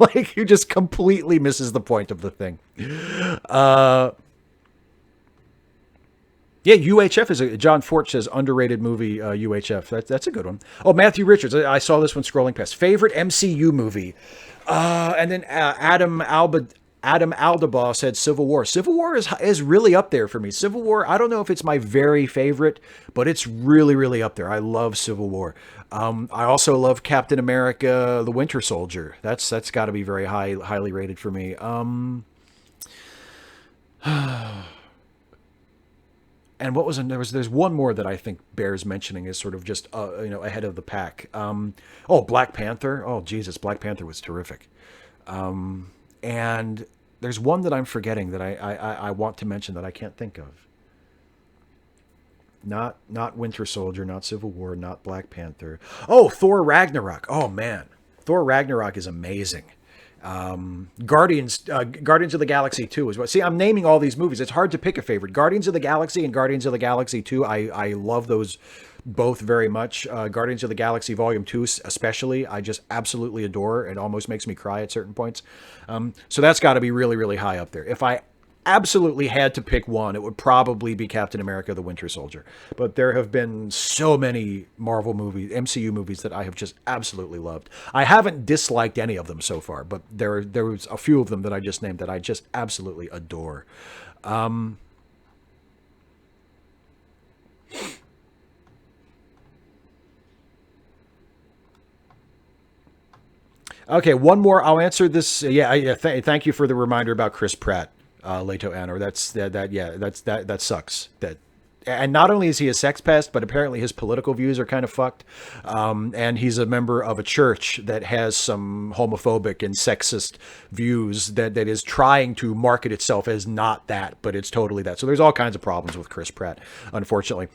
Like, who just completely misses the point of the thing. Yeah, UHF is John Fort says underrated movie. UHF, that's a good one. Oh, Matthew Richards, I saw this one scrolling past. Favorite MCU movie, and then Adam Aldabaugh said Civil War. Civil War is really up there for me. Civil War, I don't know if it's my very favorite, but it's really up there. I love Civil War. I also love Captain America: The Winter Soldier. That's got to be very highly rated for me. And what was there's one more that I think bears mentioning is sort of just ahead of the pack. Black Panther. Oh Jesus, Black Panther was terrific. And there's one that I'm forgetting that I want to mention that I can't think of. Not Winter Soldier, not Civil War, not Black Panther. Oh, Thor Ragnarok. Oh man, Thor Ragnarok is amazing. Guardians of the Galaxy 2 is what. See, I'm naming all these movies. It's hard to pick a favorite. Guardians of the Galaxy and Guardians of the Galaxy 2. I love those both very much. Guardians of the Galaxy Volume 2 especially, I just absolutely adore. It almost makes me cry at certain points. So that's got to be really high up there. If I absolutely had to pick one, it would probably be Captain America: The Winter Soldier. But there have been so many Marvel movies, MCU movies, that I have just absolutely loved. I haven't disliked any of them so far, but there was a few of them that I just named that I just absolutely adore. Okay, one more. I'll answer this. Thank you for the reminder about Chris Pratt. Leto Anor. That sucks. And not only is he a sex pest, but apparently his political views are kind of fucked. And he's a member of a church that has some homophobic and sexist views that is trying to market itself as not that, but it's totally that. So there's all kinds of problems with Chris Pratt, unfortunately.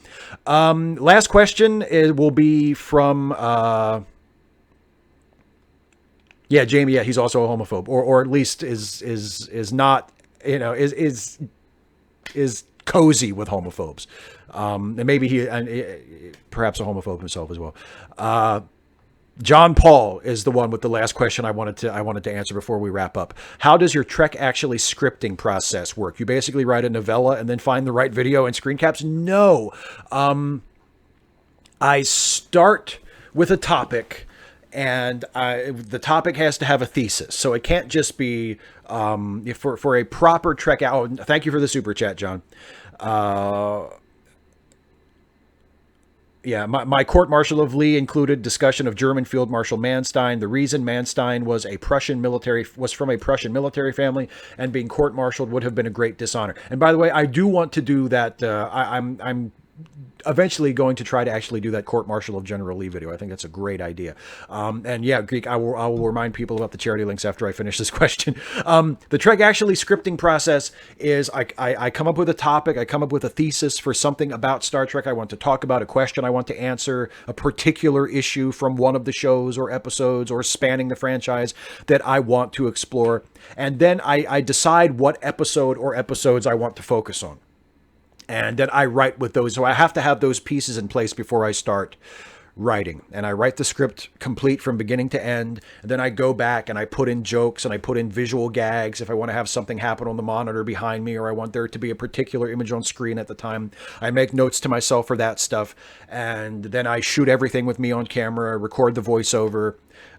Last question will be from Jamie. Yeah, he's also a homophobe, or at least is not. Is cozy with homophobes, and maybe he perhaps a homophobe himself as well. John Paul is the one with the last question I wanted to answer before we wrap up. How does your Trek actually scripting process work? You basically write a novella and then find the right video and screen caps? No, I start with a topic. And the topic has to have a thesis, so it can't just be for a proper Trek out. Oh, thank you for the super chat, John. My court martial of Lee included discussion of German Field Marshal Manstein. The reason Manstein was from a Prussian military family, and being court-martialed would have been a great dishonor. And by the way, I do want to do that. I'm eventually going to try to actually do that court martial of General Lee video. I think that's a great idea. Greek, I will remind people about the charity links after I finish this question. The Trek actually scripting process is I come up with a topic, I come up with a thesis for something about Star Trek I want to talk about, a question I want to answer, a particular issue from one of the shows or episodes or spanning the franchise that I want to explore. And then I decide what episode or episodes I want to focus on. And then I write with those. So I have to have those pieces in place before I start writing. And I write the script complete from beginning to end. And then I go back and I put in jokes and I put in visual gags if I want to have something happen on the monitor behind me, or I want there to be a particular image on screen at the time. I make notes to myself for that stuff. And then I shoot everything with me on camera, record the voiceover.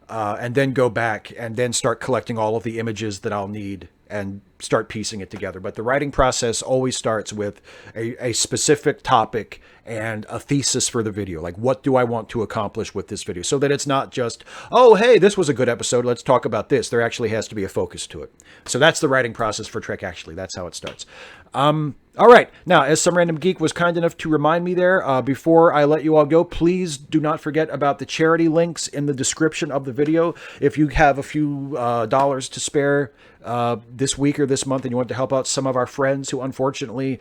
and then go back and then start collecting all of the images that I'll need and start piecing it together. But the writing process always starts with a specific topic and a thesis for the video. Like, what do I want to accomplish with this video? So that it's not just, oh, hey, this was a good episode, let's talk about this. There actually has to be a focus to it. So that's the writing process for Trek, actually. That's how it starts. All right. Now, as some random geek was kind enough to remind me there, before I let you all go, please do not forget about the charity links in the description of the video. If you have a few dollars to spare this week or this month and you want to help out some of our friends who unfortunately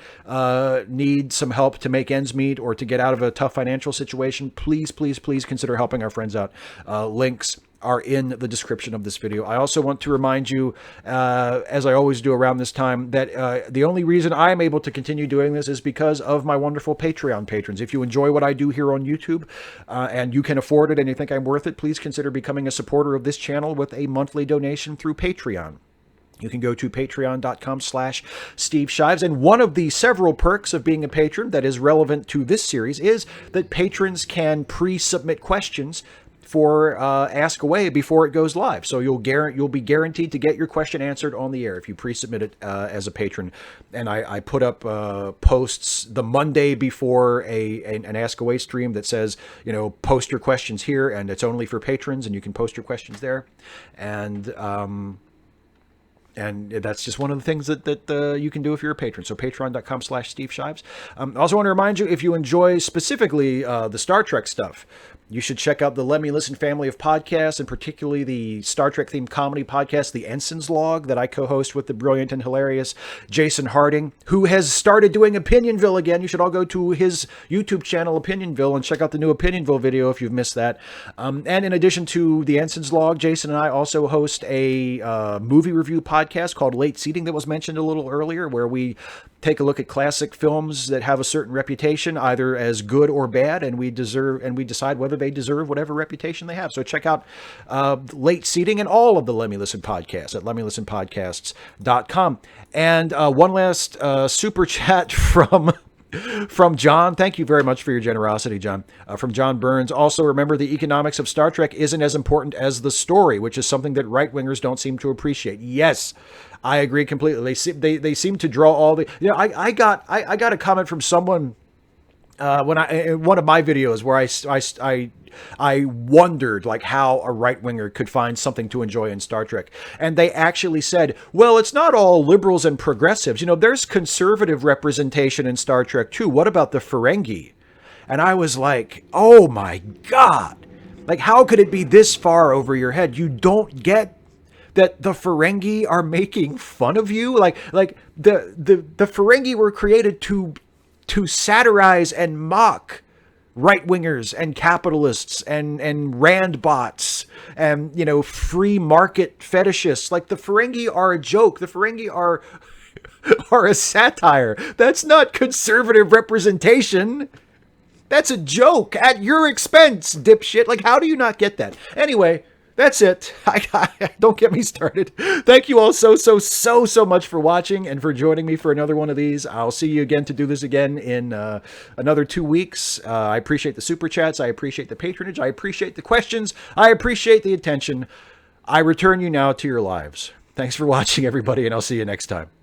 need some help to make ends meet or to get out of a tough financial situation, please, please, please consider helping our friends out. Links are in the description of this video. I also want to remind you, as I always do around this time, that the only reason I'm able to continue doing this is because of my wonderful Patreon patrons. If you enjoy what I do here on YouTube and you can afford it and you think I'm worth it, please consider becoming a supporter of this channel with a monthly donation through Patreon. You can go to patreon.com/Steve Shives. And one of the several perks of being a patron that is relevant to this series is that patrons can pre-submit questions for Ask Away before it goes live. So you'll be guaranteed to get your question answered on the air if you pre-submit it as a patron. And I put up posts the Monday before an Ask Away stream that says, post your questions here, and it's only for patrons, and you can post your questions there. And that's just one of the things that you can do if you're a patron. So patreon.com/Steve Shives. I also want to remind you, if you enjoy specifically the Star Trek stuff, you should check out the Let Me Listen family of podcasts, and particularly the Star Trek themed comedy podcast, The Ensign's Log, that I co-host with the brilliant and hilarious Jason Harding, who has started doing Opinionville again. You should all go to his YouTube channel, Opinionville, and check out the new Opinionville video if you've missed that. And in addition to The Ensign's Log, Jason and I also host a movie review podcast called Late Seating that was mentioned a little earlier, where we take a look at classic films that have a certain reputation, either as good or bad, and we decide whether they deserve whatever reputation they have. So check out Late Seating and all of the Let Me Listen podcasts at letmelistenpodcasts.com. And one last super chat from John. Thank you very much for your generosity, John. From John Burns. Also, remember, the economics of Star Trek isn't as important as the story, which is something that right-wingers don't seem to appreciate. Yes, I agree completely. They seem to draw all the... I got a comment from someone in one of my videos where I wondered like how a right-winger could find something to enjoy in Star Trek. And they actually said, well, it's not all liberals and progressives. There's conservative representation in Star Trek too. What about the Ferengi? And I was like, oh my God. Like, how could it be this far over your head? You don't get that the Ferengi are making fun of you? Like the Ferengi were created to satirize and mock right-wingers and capitalists and Rand bots and, free market fetishists. Like, the Ferengi are a joke. The Ferengi are a satire. That's not conservative representation. That's a joke at your expense, dipshit. Like, how do you not get that? Anyway, that's it. Don't get me started. Thank you all so much for watching and for joining me for another one of these. I'll see you again to do this again in another 2 weeks. I appreciate the super chats. I appreciate the patronage. I appreciate the questions. I appreciate the attention. I return you now to your lives. Thanks for watching, everybody, and I'll see you next time.